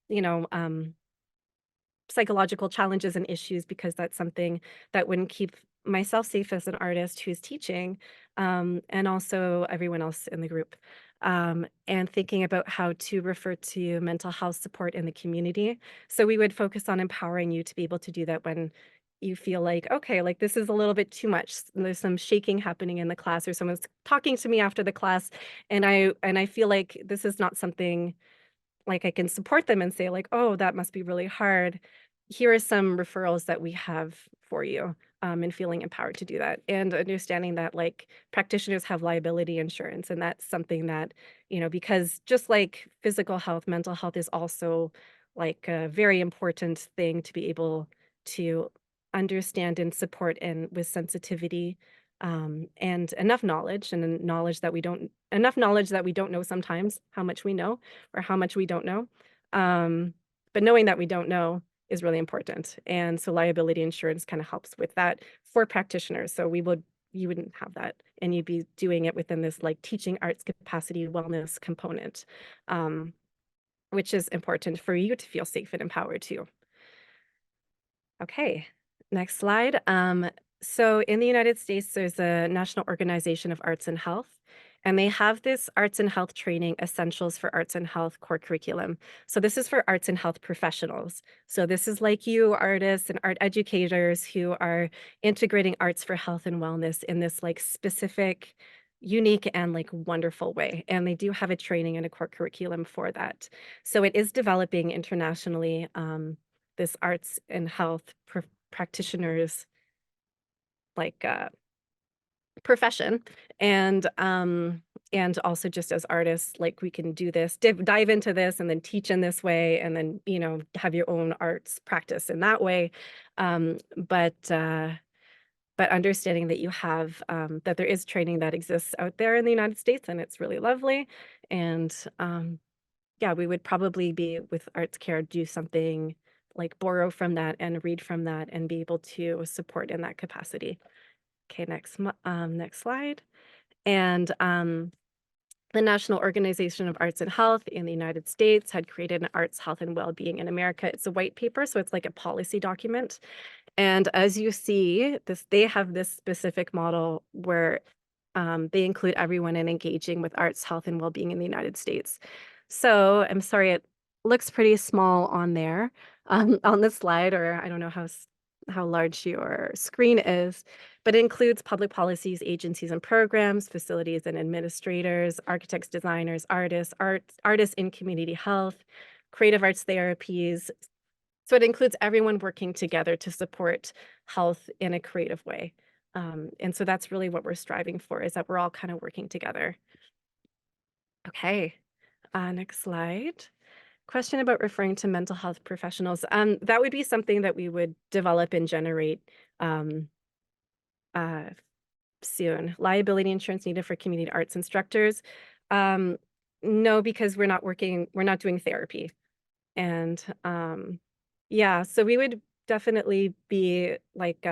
psychological challenges and issues, because that's something that wouldn't keep myself safe as an artist who's teaching, and also everyone else in the group. And thinking about how to refer to mental health support in the community. So we would focus on empowering you to be able to do that when you feel like, okay, like this is a little bit too much. There's some shaking happening in the class, or someone's talking to me after the class, and I feel like this is not something like I can support them and say like, oh, that must be really hard. Here are some referrals that we have for you, and feeling empowered to do that, and understanding that like practitioners have liability insurance. And that's something that, because just like physical health, mental health is also like a very important thing to be able to understand and support, and with sensitivity, and enough knowledge, and enough knowledge that we don't know sometimes how much we know, or how much we don't know. But knowing that we don't know is really important. And so liability insurance kind of helps with that for practitioners. So you wouldn't have that, and you'd be doing it within this like teaching arts capacity wellness component, which is important for you to feel safe and empowered too. Okay, next slide. So in the United States, there's a National Organization of Arts and Health, and they have this Arts and Health Training Essentials for Arts and Health core curriculum. So this is for arts and health professionals. So this is like you artists and art educators who are integrating arts for health and wellness in this like specific, unique, and like wonderful way. And they do have a training and a core curriculum for that. So it is developing internationally, this arts and health practitioners like profession, and also just as artists, like we can do this, dive into this, and then teach in this way, and then have your own arts practice in that way. But but understanding that you have that there is training that exists out there in the United States, and it's really lovely. And yeah, we would probably be with ArtsCare do something like borrow from that and read from that and be able to support in that capacity. Okay, next slide. And the National Organization of Arts and Health in the United States had created an Arts, Health, and Wellbeing in America. It's a white paper, so it's like a policy document. And as you see, they have this specific model where they include everyone in engaging with arts, health, and well-being in the United States. So I'm sorry, it looks pretty small on there on this slide, or I don't know how large your screen is, but it includes public policies, agencies and programs, facilities and administrators, architects, designers, artists in community health, creative arts therapies. So it includes everyone working together to support health in a creative way. And so that's really what we're striving for, is that we're all kind of working together. Okay, next slide. Question about referring to mental health professionals. That would be something that we would develop and generate soon. Liability insurance needed for community arts instructors. No, because we're not doing therapy. And yeah, so we would definitely be like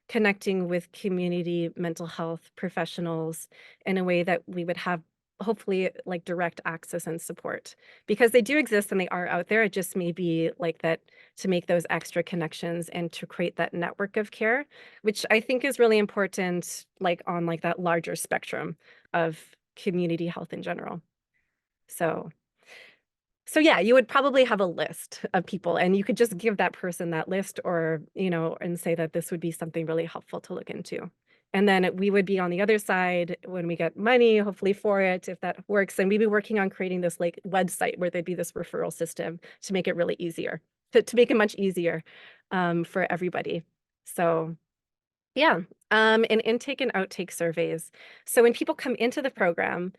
connecting with community mental health professionals in a way that we would have hopefully like direct access and support, because they do exist and they are out there. It just may be like that, to make those extra connections and to create that network of care, which I think is really important, like on like that larger spectrum of community health in general. So yeah, you would probably have a list of people and you could just give that person that list, or, and say that this would be something really helpful to look into. And then we would be on the other side when we get money, hopefully for it, if that works. And we'd be working on creating this like website where there'd be this referral system to make it really easier, to make it much easier for everybody. So yeah, and intake and outtake surveys. So when people come into the program,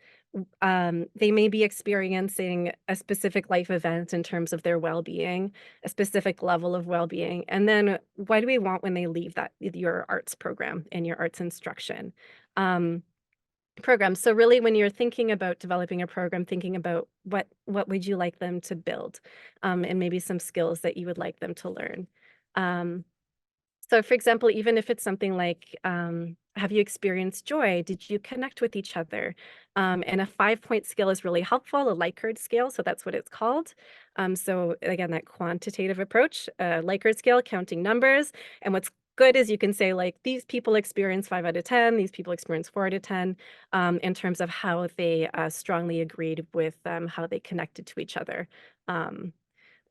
they may be experiencing a specific life event in terms of their well-being, a specific level of well-being. And then what do we want when they leave your arts program and your arts instruction program? So really, when you're thinking about developing a program, thinking about what would you like them to build, and maybe some skills that you would like them to learn. So for example, even if it's something like, have you experienced joy? Did you connect with each other? And a 5-point scale is really helpful, a Likert scale, so that's what it's called. So again, that quantitative approach, Likert scale, counting numbers. And what's good is you can say like, these people experience 5 out of 10, these people experience 4 out of 10, in terms of how they strongly agreed with how they connected to each other.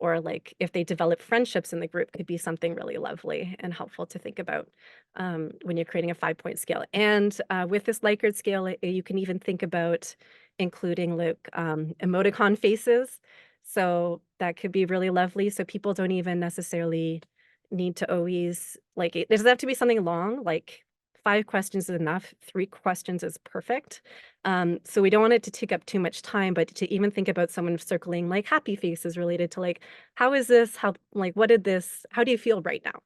Or like if they develop friendships in the group, could be something really lovely and helpful to think about when you're creating a 5-point scale. And with this Likert scale, you can even think about including like emoticon faces. So that could be really lovely. So people don't even necessarily need to always, like, it doesn't have to be something long, like 5 questions is enough, 3 questions is perfect. So we don't want it to take up too much time, but to even think about someone circling like happy faces related to like, how is this, how do you feel right now?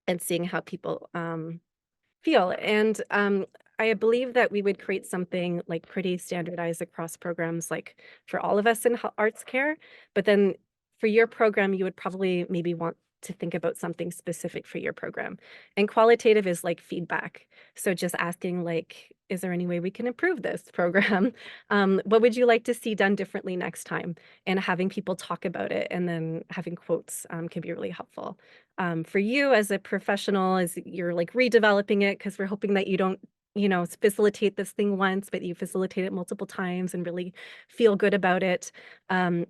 And seeing how people feel. And I believe that we would create something like pretty standardized across programs, like for all of us in ArtsCare, but then for your program, you would probably maybe want to think about something specific for your program. And qualitative is like feedback. So just asking like, is there any way we can improve this program? What would you like to see done differently next time? And having people talk about it and then having quotes can be really helpful. For you as a professional, as you're like redeveloping it, because we're hoping that you don't facilitate this thing once, but you facilitate it multiple times and really feel good about it.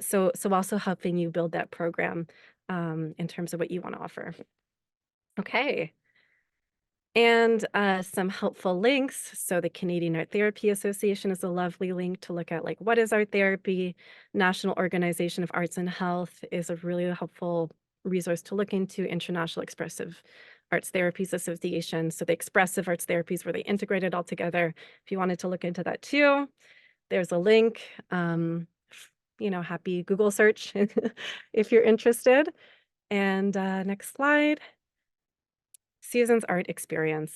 So also helping you build that program in terms of what you want to offer. Okay. And some helpful links. So the Canadian Art Therapy Association is a lovely link to look at, like, what is art therapy? National Organization of Arts and Health is a really helpful resource to look into. International Expressive Arts Therapies Association. So the expressive arts therapies where they integrate it all together. If you wanted to look into that too, there's a link. Happy Google search if you're interested. And next slide. Susan's art experience.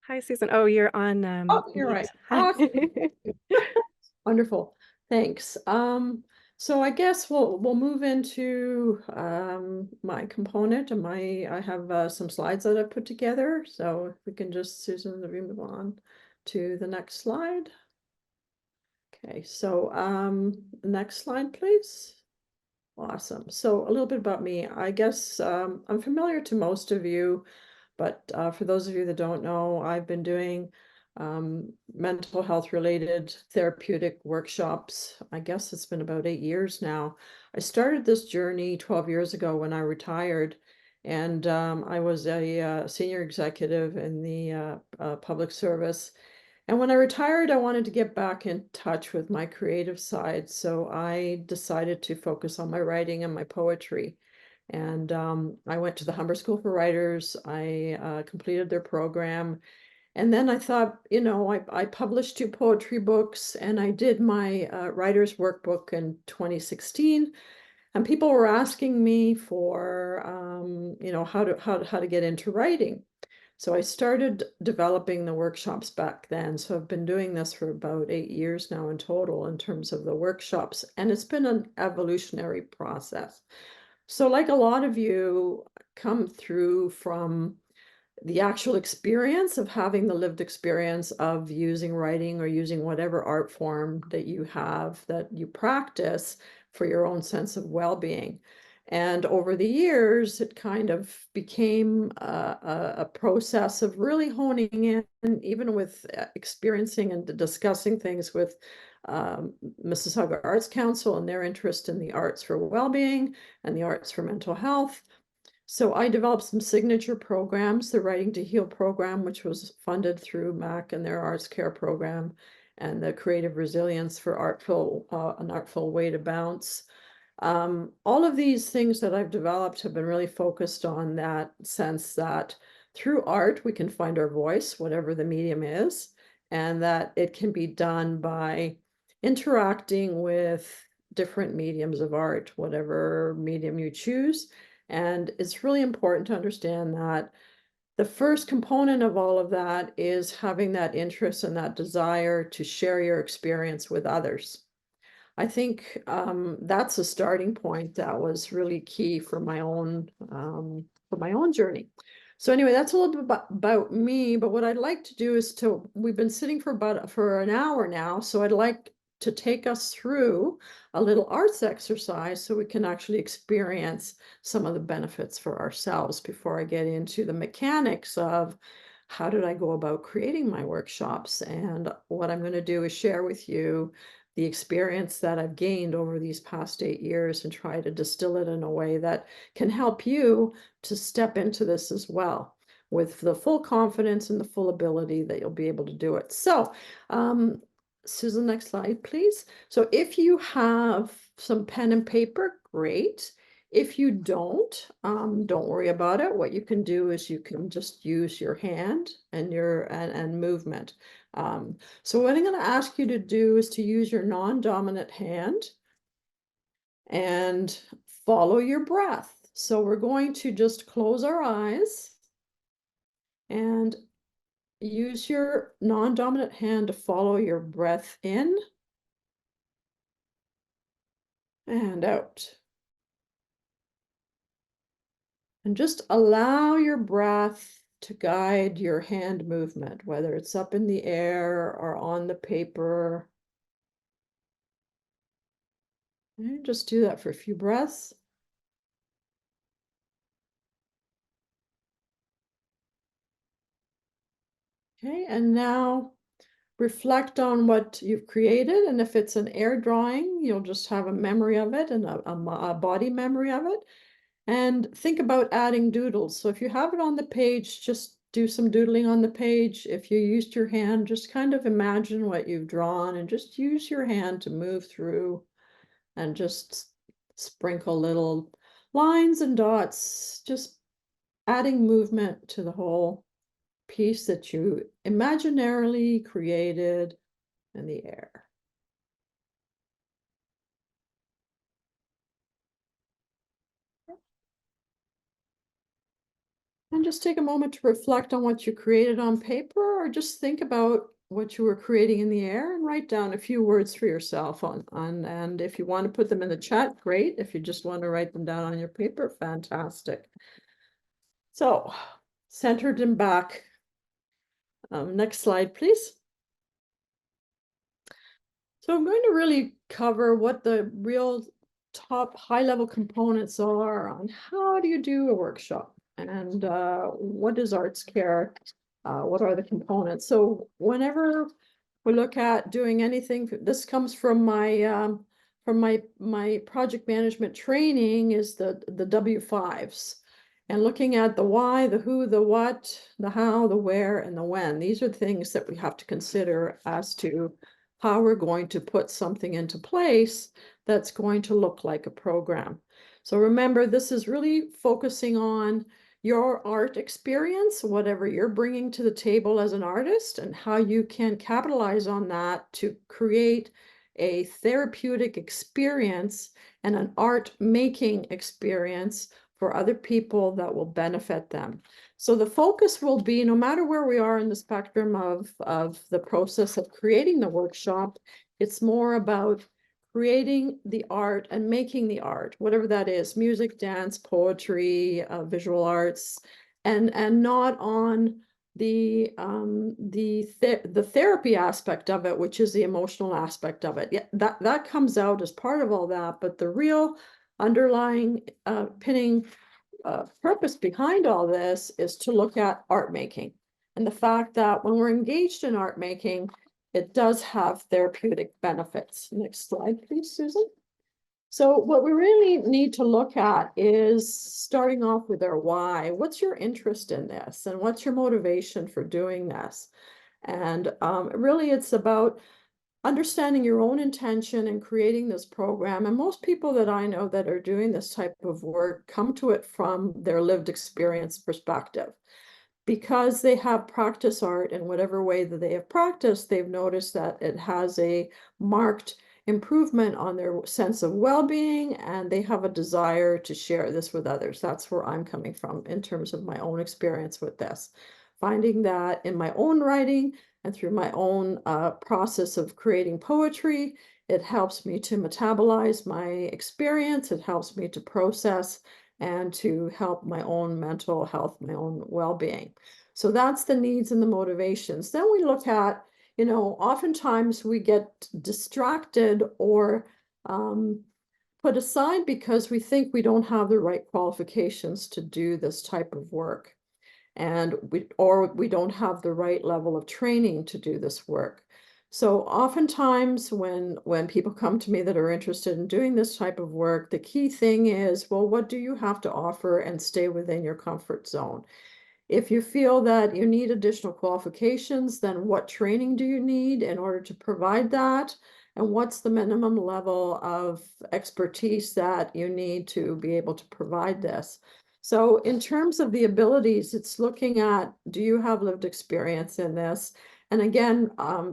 Hi, Susan. Oh, you're on. Oh, you're mute. right. Hi. Awesome. Wonderful. Thanks. So I guess we'll move into my component and I have some slides that I've put together. So if we can just, Susan, if we move on to the next slide. Okay, so next slide, please. Awesome. So a little bit about me. I guess I'm familiar to most of you, but for those of you that don't know, I've been doing mental health related therapeutic workshops. I guess it's been about 8 years now. I started this journey 12 years ago when I retired, and I was a senior executive in the public service. And when I retired, I wanted to get back in touch with my creative side. So I decided to focus on my writing and my poetry. And I went to the Humber School for Writers. I completed their program. And then I thought, I published 2 poetry books and I did my writer's workbook in 2016. And people were asking me for, how to get into writing. So I started developing the workshops back then. So I've been doing this for about 8 years now in total in terms of the workshops. And it's been an evolutionary process. So like a lot of you come through from the actual experience of having the lived experience of using writing or using whatever art form that you have that you practice for your own sense of well-being. And over the years, it kind of became a process of really honing in, even with experiencing and discussing things with Mississauga Arts Council and their interest in the arts for well-being and the arts for mental health. So I developed some signature programs, the Writing to Heal program, which was funded through MAC and their ArtsCare program, and the Creative Resilience for an Artful Way to Bounce. All of these things that I've developed have been really focused on that sense that through art, we can find our voice, whatever the medium is, and that it can be done by interacting with different mediums of art, whatever medium you choose. And it's really important to understand that the first component of all of that is having that interest and that desire to share your experience with others. I think that's a starting point that was really key for my own journey. So anyway, that's a little bit about me, but what I'd like to do is we've been sitting for an hour now, so I'd like to take us through a little arts exercise so we can actually experience some of the benefits for ourselves before I get into the mechanics of how did I go about creating my workshops. And what I'm going to do is share with you the experience that I've gained over these past 8 years and try to distill it in a way that can help you to step into this as well with the full confidence and the full ability that you'll be able to do it. So, Susan, next slide, please. So if you have some pen and paper, great. If you don't worry about it. What you can do is you can just use your hand and and movement. So what I'm going to ask you to do is to use your non-dominant hand and follow your breath. So we're going to just close our eyes and use your non-dominant hand to follow your breath in and out. And just allow your breath to guide your hand movement, whether it's up in the air or on the paper. And just do that for a few breaths. Okay, and now reflect on what you've created. And if it's an air drawing, you'll just have a memory of it and a body memory of it. And think about adding doodles. So if you have it on the page, just do some doodling on the page. If you used your hand, just kind of imagine what you've drawn and just use your hand to move through and just sprinkle little lines and dots, just adding movement to the whole piece that you imaginarily created in the air. And just take a moment to reflect on what you created on paper, or just think about what you were creating in the air and write down a few words for yourself and if you want to put them in the chat, great. If you just want to write them down on your paper, fantastic. So, centered and back. Next slide, please. So I'm going to really cover what the real top high-level components are on how do you do a workshop and what is ArtsCare, what are the components. So whenever we look at doing anything, this comes from my project management training, is the W5s. And looking at the why, the who, the what, the how, the where, and the when. These are things that we have to consider as to how we're going to put something into place that's going to look like a program. So remember, this is really focusing on your art experience, whatever you're bringing to the table as an artist, and how you can capitalize on that to create a therapeutic experience and an art making experience for other people that will benefit them. So the focus will be, no matter where we are in the spectrum of the process of creating the workshop, it's more about creating the art and making the art, whatever that is, music, dance, poetry, visual arts, and not on the therapy aspect of it, which is the emotional aspect of it. Yeah, that comes out as part of all that, but the real underlying pinning purpose behind all this is to look at art making and the fact that when we're engaged in art making, it does have therapeutic benefits. Next slide, please, Susan. So what we really need to look at is starting off with our why. What's your interest in this? And what's your motivation for doing this? And really it's about understanding your own intention and creating this program. And most people that I know that are doing this type of work come to it from their lived experience perspective. Because they have practiced art in whatever way that they have practiced, they've noticed that it has a marked improvement on their sense of well-being, and they have a desire to share this with others. That's where I'm coming from in terms of my own experience with this. Finding that in my own writing and through my own process of creating poetry, it helps me to metabolize my experience, it helps me to process and to help my own mental health, my own well-being. So that's the needs and the motivations. Then we look at, oftentimes we get distracted or put aside because we think we don't have the right qualifications to do this type of work. And we don't have the right level of training to do this work. So oftentimes when people come to me that are interested in doing this type of work, the key thing is, well, what do you have to offer, and stay within your comfort zone. If you feel that you need additional qualifications, then what training do you need in order to provide that? And what's the minimum level of expertise that you need to be able to provide this? So in terms of the abilities, it's looking at, do you have lived experience in this? And again,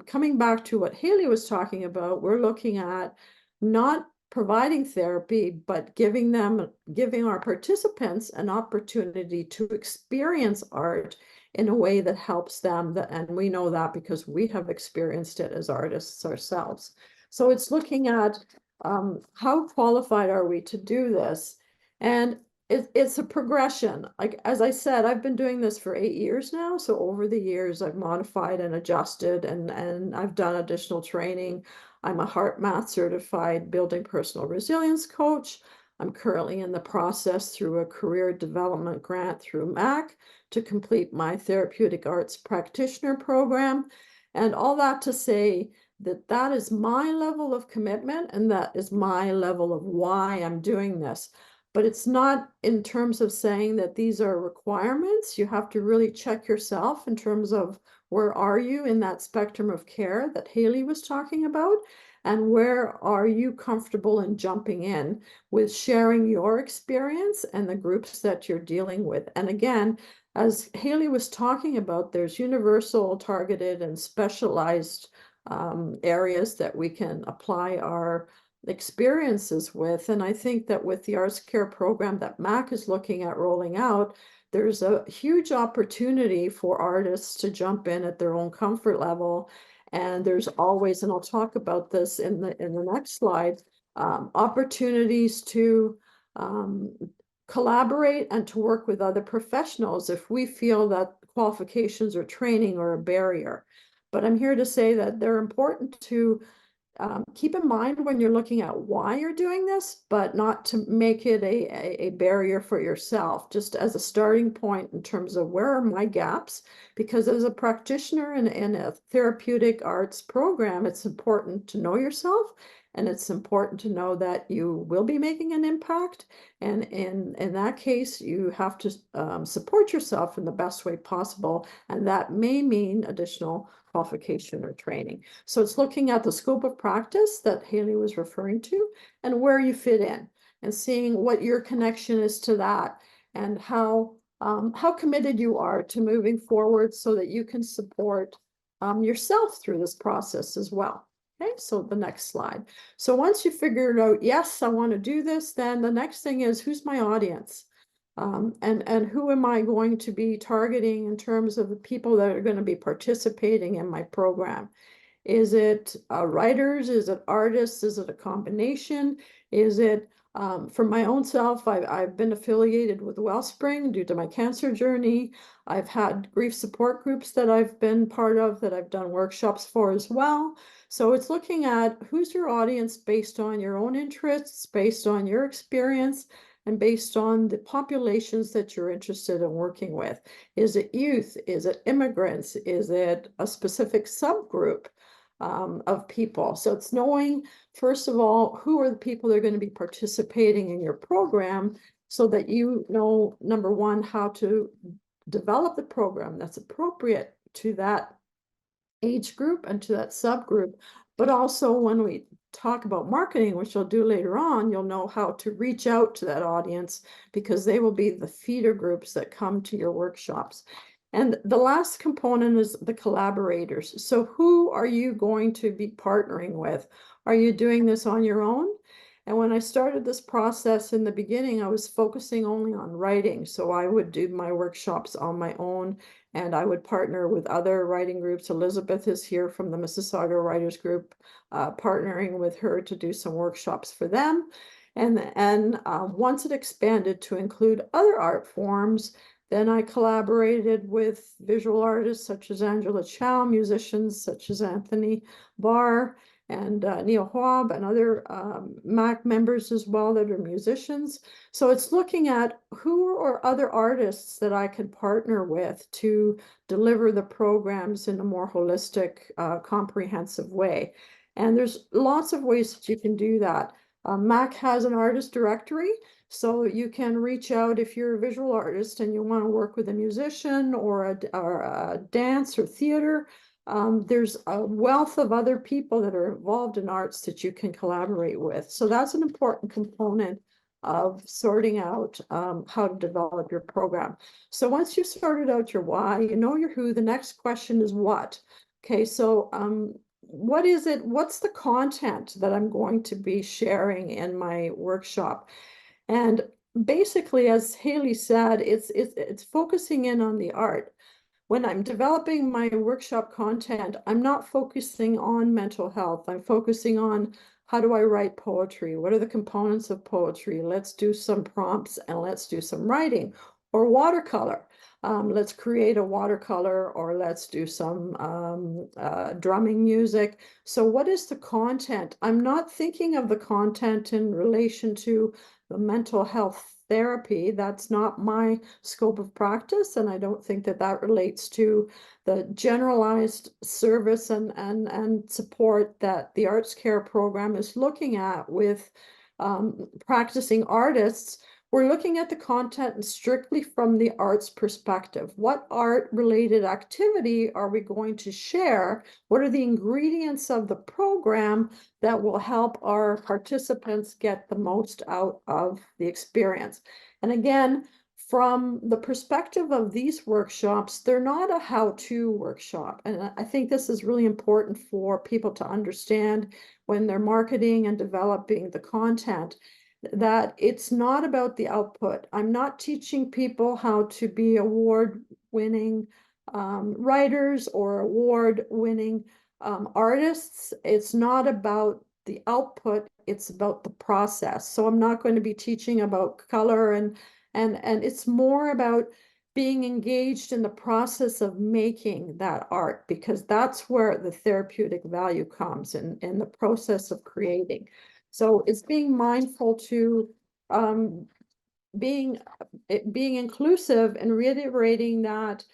coming back to what Haley was talking about, we're looking at not providing therapy, but giving our participants an opportunity to experience art in a way that helps them. And we know that because we have experienced it as artists ourselves. So it's looking at how qualified are we to do this? And it's a progression. Like, as I said, I've been doing this for 8 years now. So over the years, I've modified and adjusted, and I've done additional training. I'm a Heart Math certified building personal resilience coach. I'm currently in the process through a career development grant through MAC to complete my therapeutic arts practitioner program. And all that to say that that is my level of commitment, and that is my level of why I'm doing this. But it's not in terms of saying that these are requirements. You have to really check yourself in terms of where are you in that spectrum of care that Haley was talking about, and where are you comfortable in jumping in with sharing your experience and the groups that you're dealing with. And again, as Haley was talking about, there's universal, targeted, and specialized areas that we can apply our experiences with. And I think that with the ArtsCare program that MAC is looking at rolling out, there's a huge opportunity for artists to jump in at their own comfort level. And there's always, and I'll talk about this in the next slide, opportunities to collaborate and to work with other professionals if we feel that qualifications or training are a barrier. But I'm here to say that they're important to keep in mind when you're looking at why you're doing this, but not to make it a barrier for yourself, just as a starting point in terms of where are my gaps. Because as a practitioner in a therapeutic arts program, it's important to know yourself, and it's important to know that you will be making an impact. And in that case, you have to support yourself in the best way possible. And that may mean additional qualification or training. So it's looking at the scope of practice that Haley was referring to and where you fit in, and seeing what your connection is to that, and how committed you are to moving forward so that you can support yourself through this process as well. Okay, so the next slide. So once you figured out, yes, I want to do this, then the next thing is, who's my audience? And who am I going to be targeting in terms of the people that are going to be participating in my program? Is it writers? Is it artists? Is it a combination? Is it, for my own self, I've been affiliated with Wellspring due to my cancer journey. I've had grief support groups that I've been part of, that I've done workshops for as well. So it's looking at who's your audience based on your own interests, based on your experience, and based on the populations that you're interested in working with. Is it youth? Is it immigrants? Is it a specific subgroup of people? So it's knowing, first of all, who are the people that are going to be participating in your program, so that you know, number one, how to develop the program that's appropriate to that age group and to that subgroup. But also, when we talk about marketing, which I'll do later on, you'll know how to reach out to that audience, because they will be the feeder groups that come to your workshops. And the last component is the collaborators. So who are you going to be partnering with? Are you doing this on your own? And when I started this process in the beginning, I was focusing only on writing. So I would do my workshops on my own, and I would partner with other writing groups. Elizabeth is here from the Mississauga Writers Group, partnering with her to do some workshops for them. And once it expanded to include other art forms, then I collaborated with visual artists such as Angela Chow, musicians such as Anthony Barr, and Neil Hwab, and other MAC members as well that are musicians. So it's looking at who are other artists that I can partner with to deliver the programs in a more holistic, comprehensive way. And there's lots of ways that you can do that. MAC has an artist directory, so you can reach out if you're a visual artist and you want to work with a musician or a dance or theater. There's a wealth of other people that are involved in arts that you can collaborate with. So that's an important component of sorting out how to develop your program. So once you've sorted out your why, you know your who, the next question is what. Okay, so what is it? What's the content that I'm going to be sharing in my workshop? And basically, as Haley said, it's focusing in on the art. When I'm developing my workshop content, I'm not focusing on mental health. I'm focusing on, how do I write poetry? What are the components of poetry? Let's do some prompts and let's do some writing. Or watercolor. Let's create a watercolor, or let's do some drumming music. So what is the content? I'm not thinking of the content in relation to the mental health therapy. That's not my scope of practice, and I don't think that that relates to the generalized service and support that the ArtsCare program is looking at with practicing artists. We're looking at the content strictly from the arts perspective. What art-related activity are we going to share? What are the ingredients of the program that will help our participants get the most out of the experience? And again, from the perspective of these workshops, they're not a how-to workshop. And I think this is really important for people to understand when they're marketing and developing the content, that it's not about the output. I'm not teaching people how to be award-winning writers or award-winning artists. It's not about the output, it's about the process. So I'm not going to be teaching about color and it's more about being engaged in the process of making that art, because that's where the therapeutic value comes in the process of creating. So it's being mindful to being inclusive and reiterating that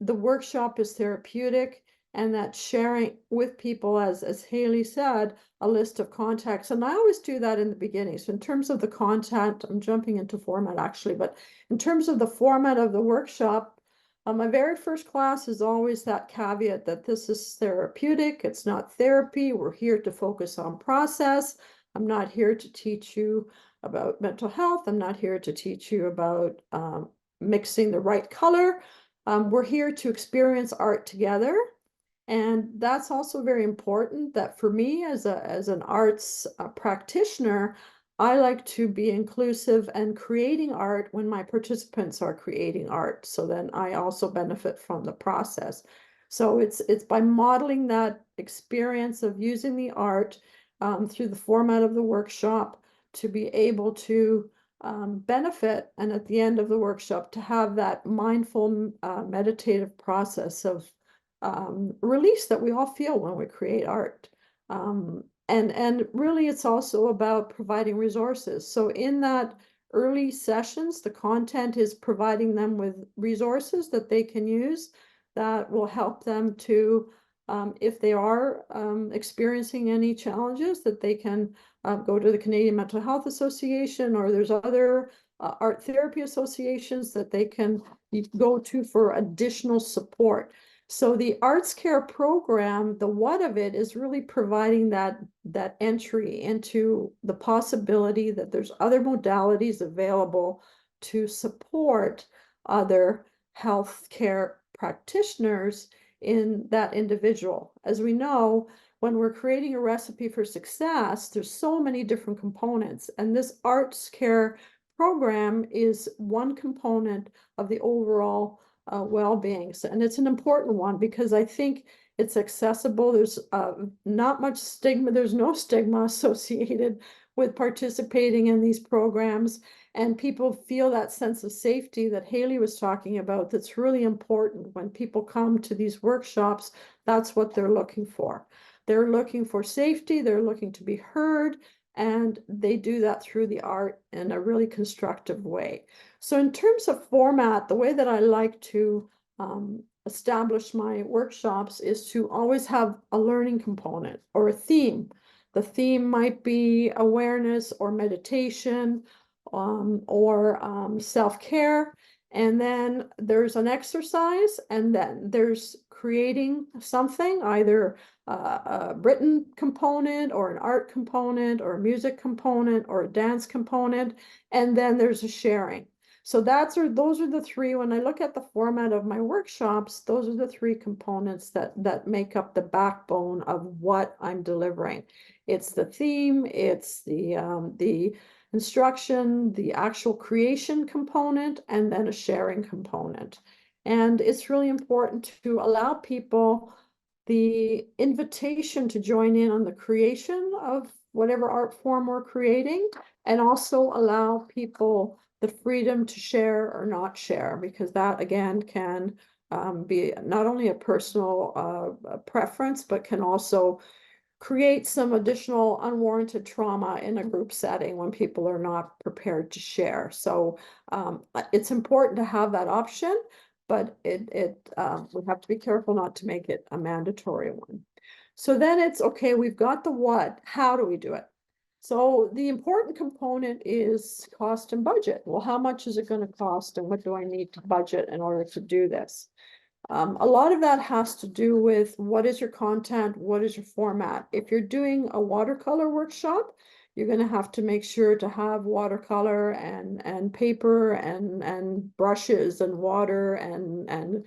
the workshop is therapeutic, and that sharing with people, as Haley said, a list of contacts. And I always do that in the beginning. So in terms of the content, I'm jumping into format actually, but in terms of the format of the workshop, my very first class is always that caveat that this is therapeutic. It's not therapy. We're here to focus on process. I'm not here to teach you about mental health. I'm not here to teach you about mixing the right color. We're here to experience art together. And that's also very important, that for me as an arts practitioner, I like to be inclusive and creating art when my participants are creating art. So then I also benefit from the process. So it's by modeling that experience of using the art through the format of the workshop to be able to benefit, and at the end of the workshop to have that mindful meditative process of release that we all feel when we create art. And really it's also about providing resources. So in that early sessions, the content is providing them with resources that they can use that will help them to, if they are experiencing any challenges, that they can go to the Canadian Mental Health Association, or there's other art therapy associations that they can go to for additional support. So the ArtsCare program, the what of it is really providing that entry into the possibility that there's other modalities available to support other healthcare practitioners in that individual. As we know, when we're creating a recipe for success, there's so many different components, and this ArtsCare program is one component of the overall well-being. And it's an important one because I think it's accessible. There's not much stigma. There's no stigma associated with participating in these programs, and people feel that sense of safety that Haley was talking about. That's really important. When people come to these workshops, that's what they're looking for. They're looking for safety. They're looking to be heard, and they do that through the art in a really constructive way. So in terms of format, the way that I like to establish my workshops is to always have a learning component or a theme. The theme might be awareness or meditation or self-care. And then there's an exercise, and then there's creating something, either a written component or an art component or a music component or a dance component, and then there's a sharing. So those are the three. When I look at the format of my workshops, those are the three components that make up the backbone of what I'm delivering. It's the theme, it's the instruction, the actual creation component, and then a sharing component. And it's really important to allow people the invitation to join in on the creation of whatever art form we're creating, and also allow people the freedom to share or not share, because that again can be not only a personal preference, but can also create some additional unwarranted trauma in a group setting when people are not prepared to share. So it's important to have that option, but we have to be careful not to make it a mandatory one. So then it's okay, we've got the what, how do we do it? So the important component is cost and budget. Well, how much is it going to cost, and what do I need to budget in order to do this? A lot of that has to do with what is your content, what is your format. If you're doing a watercolor workshop, you're going to have to make sure to have watercolor and paper and brushes and water and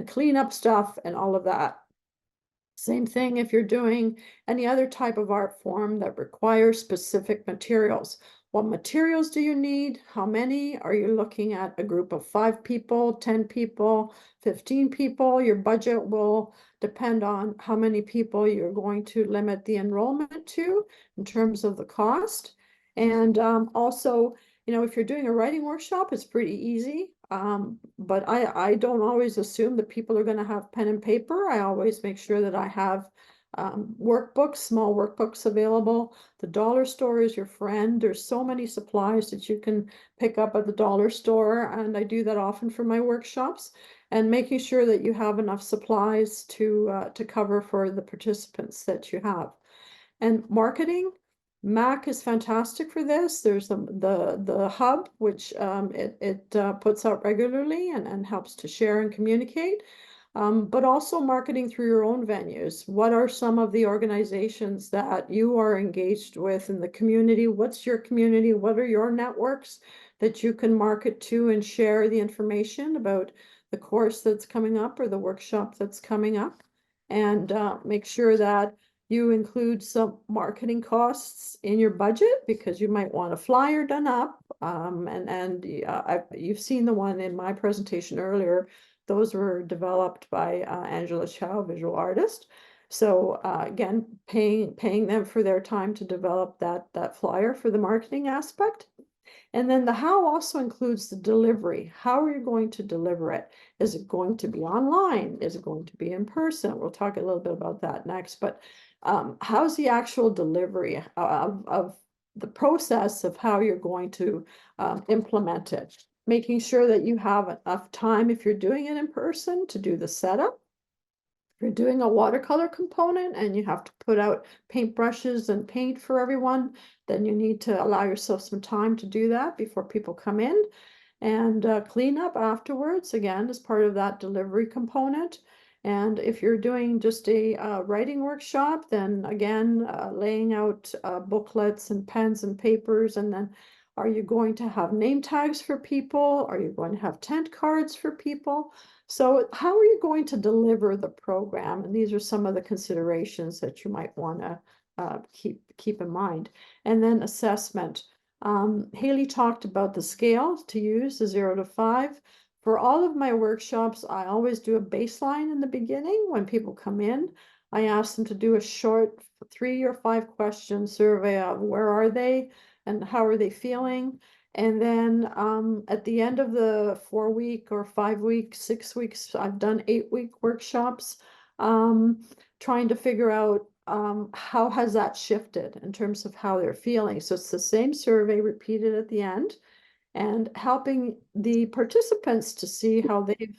clean up stuff and all of that. Same thing if you're doing any other type of art form that requires specific materials. What materials do you need? How many? Are you looking at a group of 5 people, 10 people, 15 people? Your budget will depend on how many people you're going to limit the enrollment to in terms of the cost. And also, if you're doing a writing workshop, it's pretty easy. But I don't always assume that people are going to have pen and paper. I always make sure that I have workbooks, small workbooks available. The dollar store is your friend. There's so many supplies that you can pick up at the dollar store, and I do that often for my workshops, and making sure that you have enough supplies to cover for the participants that you have. And marketing, Mac is fantastic for this. There's the hub, which it puts out regularly and helps to share and communicate. But also marketing through your own venues. What are some of the organizations that you are engaged with in the community? What's your community? What are your networks that you can market to and share the information about the course that's coming up or the workshop that's coming up? And make sure that you include some marketing costs in your budget, because you might want a flyer done up. You've seen the one in my presentation earlier. Those were developed by Angela Chow, visual artist. So again, paying them for their time to develop that flyer for the marketing aspect. And then the how also includes the delivery. How are you going to deliver it? Is it going to be online? Is it going to be in person? We'll talk a little bit about that next. But how's the actual delivery of the process of how you're going to implement it? Making sure that you have enough time if you're doing it in person to do the setup. If you're doing a watercolor component and you have to put out paintbrushes and paint for everyone, then you need to allow yourself some time to do that before people come in, and clean up afterwards, again, as part of that delivery component. And if you're doing just a writing workshop, then again, laying out booklets and pens and papers. And then are you going to have name tags for people? Are you going to have tent cards for people? So how are you going to deliver the program? And these are some of the considerations that you might want to keep in mind. And then assessment. Haley talked about the scale to use, the 0 to 5. For all of my workshops, I always do a baseline in the beginning. When people come in, I ask them to do a short 3 or 5 question survey of where are they and how are they feeling. And then at the end of the 4-week or 5-week, 6 weeks, I've done 8-week workshops, trying to figure out how has that shifted in terms of how they're feeling. So it's the same survey repeated at the end, and helping the participants to see how they've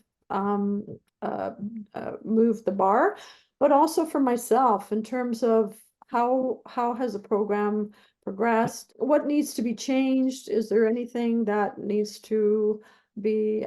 moved the bar, but also for myself in terms of how has the program progressed, what needs to be changed, is there anything that needs to be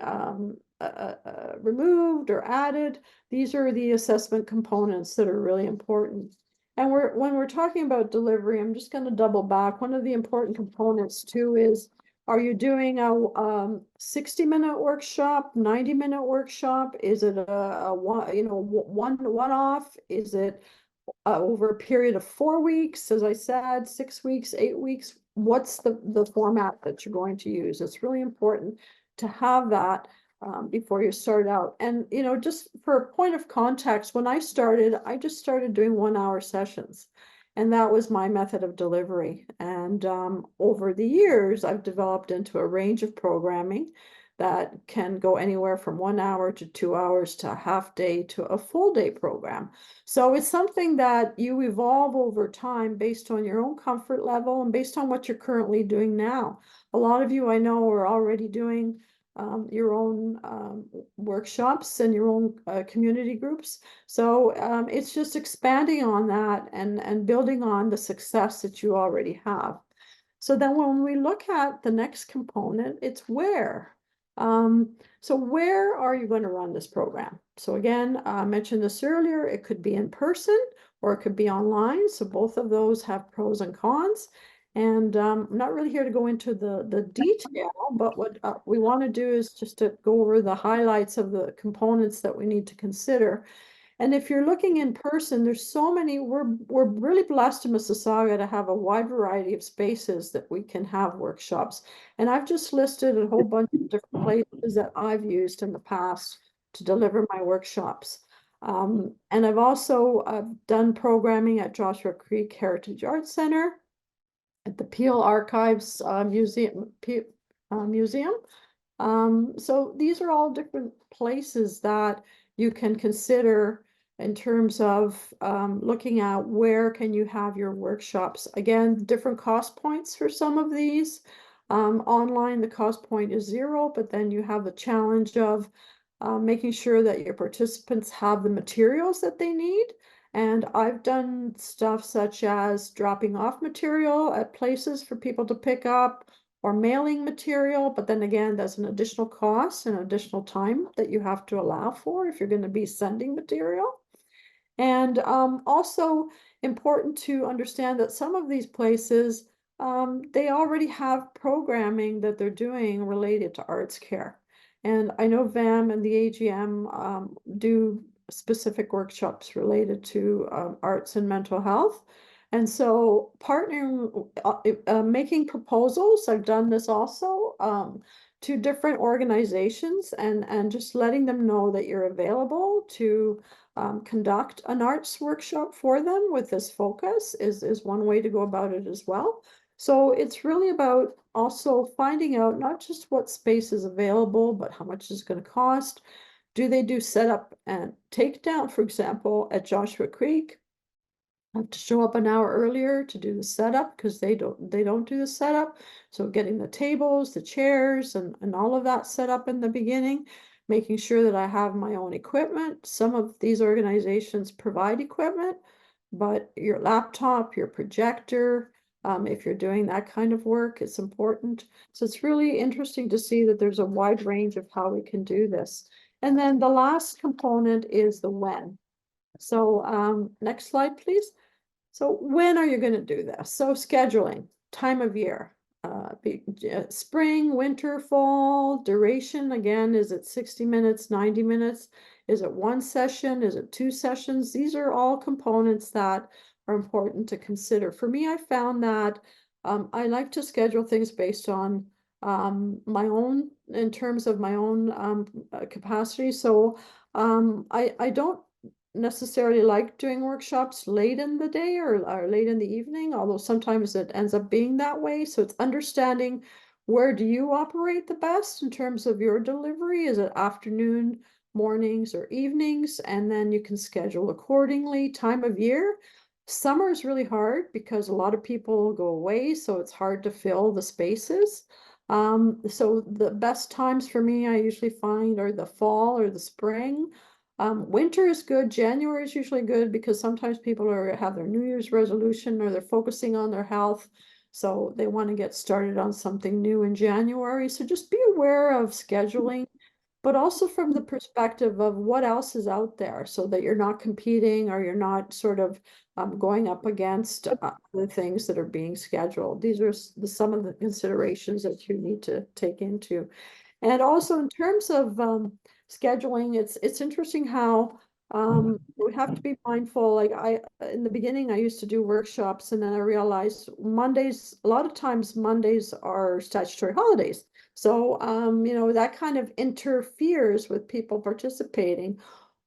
removed or added. These are the assessment components that are really important. And when we're talking about delivery, I'm just going to double back. One of the important components too is, are you doing a 60-minute workshop, 90-minute workshop? Is it a one-off? Is it over a period of 4 weeks, as I said, 6 weeks, 8 weeks? What's the format that you're going to use? It's really important to have that before you start out. And just for a point of context, when I just started doing 1-hour sessions. And that was my method of delivery. And over the years, I've developed into a range of programming that can go anywhere from 1 hour to 2 hours to a half day to a full day program. So it's something that you evolve over time based on your own comfort level and based on what you're currently doing now. A lot of you I know are already doing your own workshops and your own community groups. So it's just expanding on that and building on the success that you already have. So then when we look at the next component, it's where. So where are you going to run this program? So again, I mentioned this earlier, it could be in person or it could be online. So both of those have pros and cons. And I'm not really here to go into the detail, but what we want to do is just to go over the highlights of the components that we need to consider. And if you're looking in person, there's so many, we're really blessed in Mississauga to have a wide variety of spaces that we can have workshops. And I've just listed a whole bunch of different places that I've used in the past to deliver my workshops. And I've also done programming at Joshua Creek Heritage Arts Center, at the Peel Archives Museum. So these are all different places that you can consider in terms of looking at where can you have your workshops. Again, different cost points for some of these. Online, the cost point is 0, but then you have the challenge of making sure that your participants have the materials that they need. And I've done stuff such as dropping off material at places for people to pick up, or mailing material, but then again, there's an additional cost and additional time that you have to allow for if you're going to be sending material. And also important to understand that some of these places, they already have programming that they're doing related to ArtsCare. And I know VAM and the AGM do specific workshops related to arts and mental health. And so partnering, making proposals, I've done this also, to different organizations and just letting them know that you're available to conduct an arts workshop for them with this focus is one way to go about it as well. So it's really about also finding out not just what space is available, but how much is going to cost. Do they do setup and takedown, for example, at Joshua Creek? Have to show up an hour earlier to do the setup because they don't do the setup. So getting the tables, the chairs, and all of that set up in the beginning, making sure that I have my own equipment. Some of these organizations provide equipment, but your laptop, your projector, if you're doing that kind of work, it's important. So it's really interesting to see that there's a wide range of how we can do this. And then the last component is the when. So next slide, please. So when are you going to do this? So scheduling, time of year, spring, winter, fall, duration, again, is it 60 minutes, 90 minutes? Is it one session? Is it 2 sessions? These are all components that are important to consider. For me, I found that I like to schedule things based on my own, in terms of my own capacity. So I don't necessarily like doing workshops late in the day or late in the evening, although sometimes it ends up being that way. So it's understanding, where do you operate the best in terms of your delivery? Is it afternoon, mornings, or evenings? And then you can schedule accordingly. Time of year, summer is really hard because a lot of people go away, so it's hard to fill the spaces. So the best times for me, I usually find, are the fall or the spring. Winter is good. January is usually good because sometimes people have their New Year's resolution, or they're focusing on their health. So they want to get started on something new in January. So just be aware of scheduling, but also from the perspective of what else is out there, so that you're not competing, or you're not sort of going up against the things that are being scheduled. These are some of the considerations that you need to take into. And also in terms of scheduling, it's interesting how we have to be mindful. Like in the beginning, I used to do workshops, and then I realized Mondays, a lot of times Mondays are statutory holidays. So, that kind of interferes with people participating.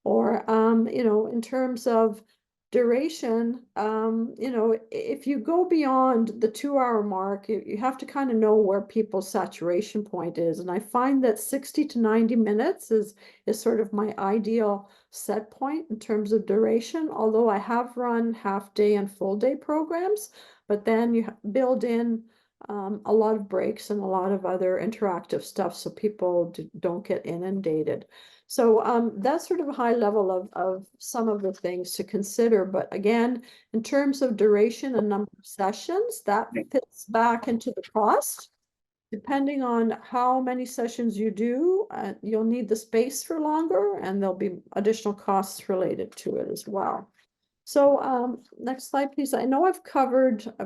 Or, in terms of duration, if you go beyond the 2-hour mark, you have to kind of know where people's saturation point is. And I find that 60 to 90 minutes is sort of my ideal set point in terms of duration, although I have run half day and full day programs, but then you build in a lot of breaks and a lot of other interactive stuff so people don't get inundated. So that's sort of a high level of some of the things to consider. But again, in terms of duration and number of sessions, that fits back into the cost. Depending on how many sessions you do, you'll need the space for longer, and there'll be additional costs related to it as well. So next slide, please. I know I've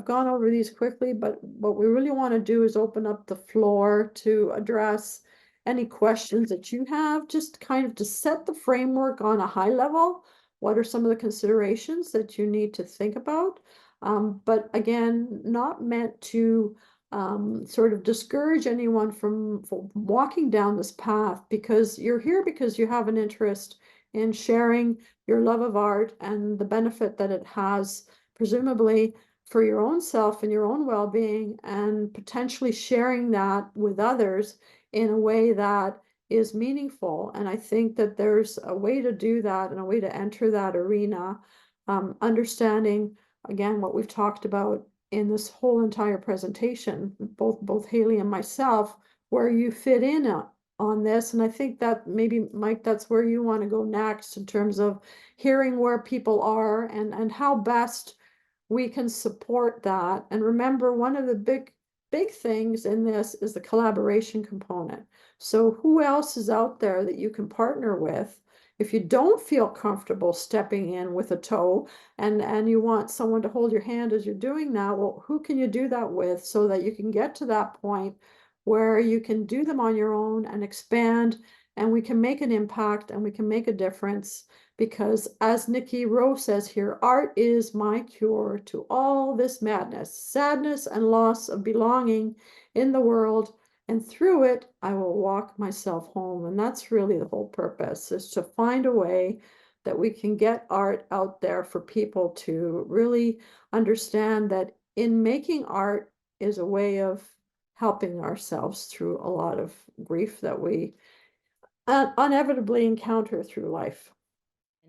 gone over these quickly, but what we really want to do is open up the floor to address any questions that you have, just kind of to set the framework on a high level. What are some of the considerations that you need to think about? But again, not meant to sort of discourage anyone from walking down this path, because you're here because you have an interest in sharing your love of art and the benefit that it has, presumably for your own self and your own well-being, and potentially sharing that with others in a way that is meaningful. And I think that there's a way to do that and a way to enter that arena, understanding, again, what we've talked about in this whole entire presentation, both Haley and myself, where you fit in on this. And I think that maybe, Mike, that's where you want to go next, in terms of hearing where people are and how best we can support that. And remember, one of the big things in this is the collaboration component. So who else is out there that you can partner with? If you don't feel comfortable stepping in with a toe and you want someone to hold your hand as you're doing that, well, who can you do that with, so that you can get to that point where you can do them on your own and expand, and we can make an impact and we can make a difference. Because as Nikki Rowe says here, art is my cure to all this madness, sadness, and loss of belonging in the world. And through it, I will walk myself home. And that's really the whole purpose, is to find a way that we can get art out there for people to really understand that in making art is a way of helping ourselves through a lot of grief that we inevitably encounter through life.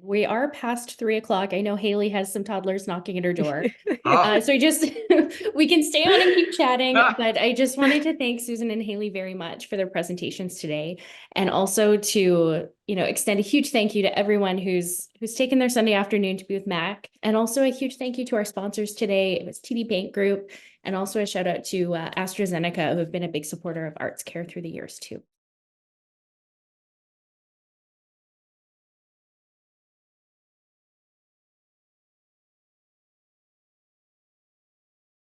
We are past 3 o'clock. I know Haley has some toddlers knocking at her door. Oh, So we can stay on and keep chatting, but I just wanted to thank Susan and Haley very much for their presentations today. And also to, extend a huge thank you to everyone who's taken their Sunday afternoon to be with Mac. And also a huge thank you to our sponsors today. It was TD Bank Group, and also a shout out to AstraZeneca, who have been a big supporter of ArtsCare through the years too.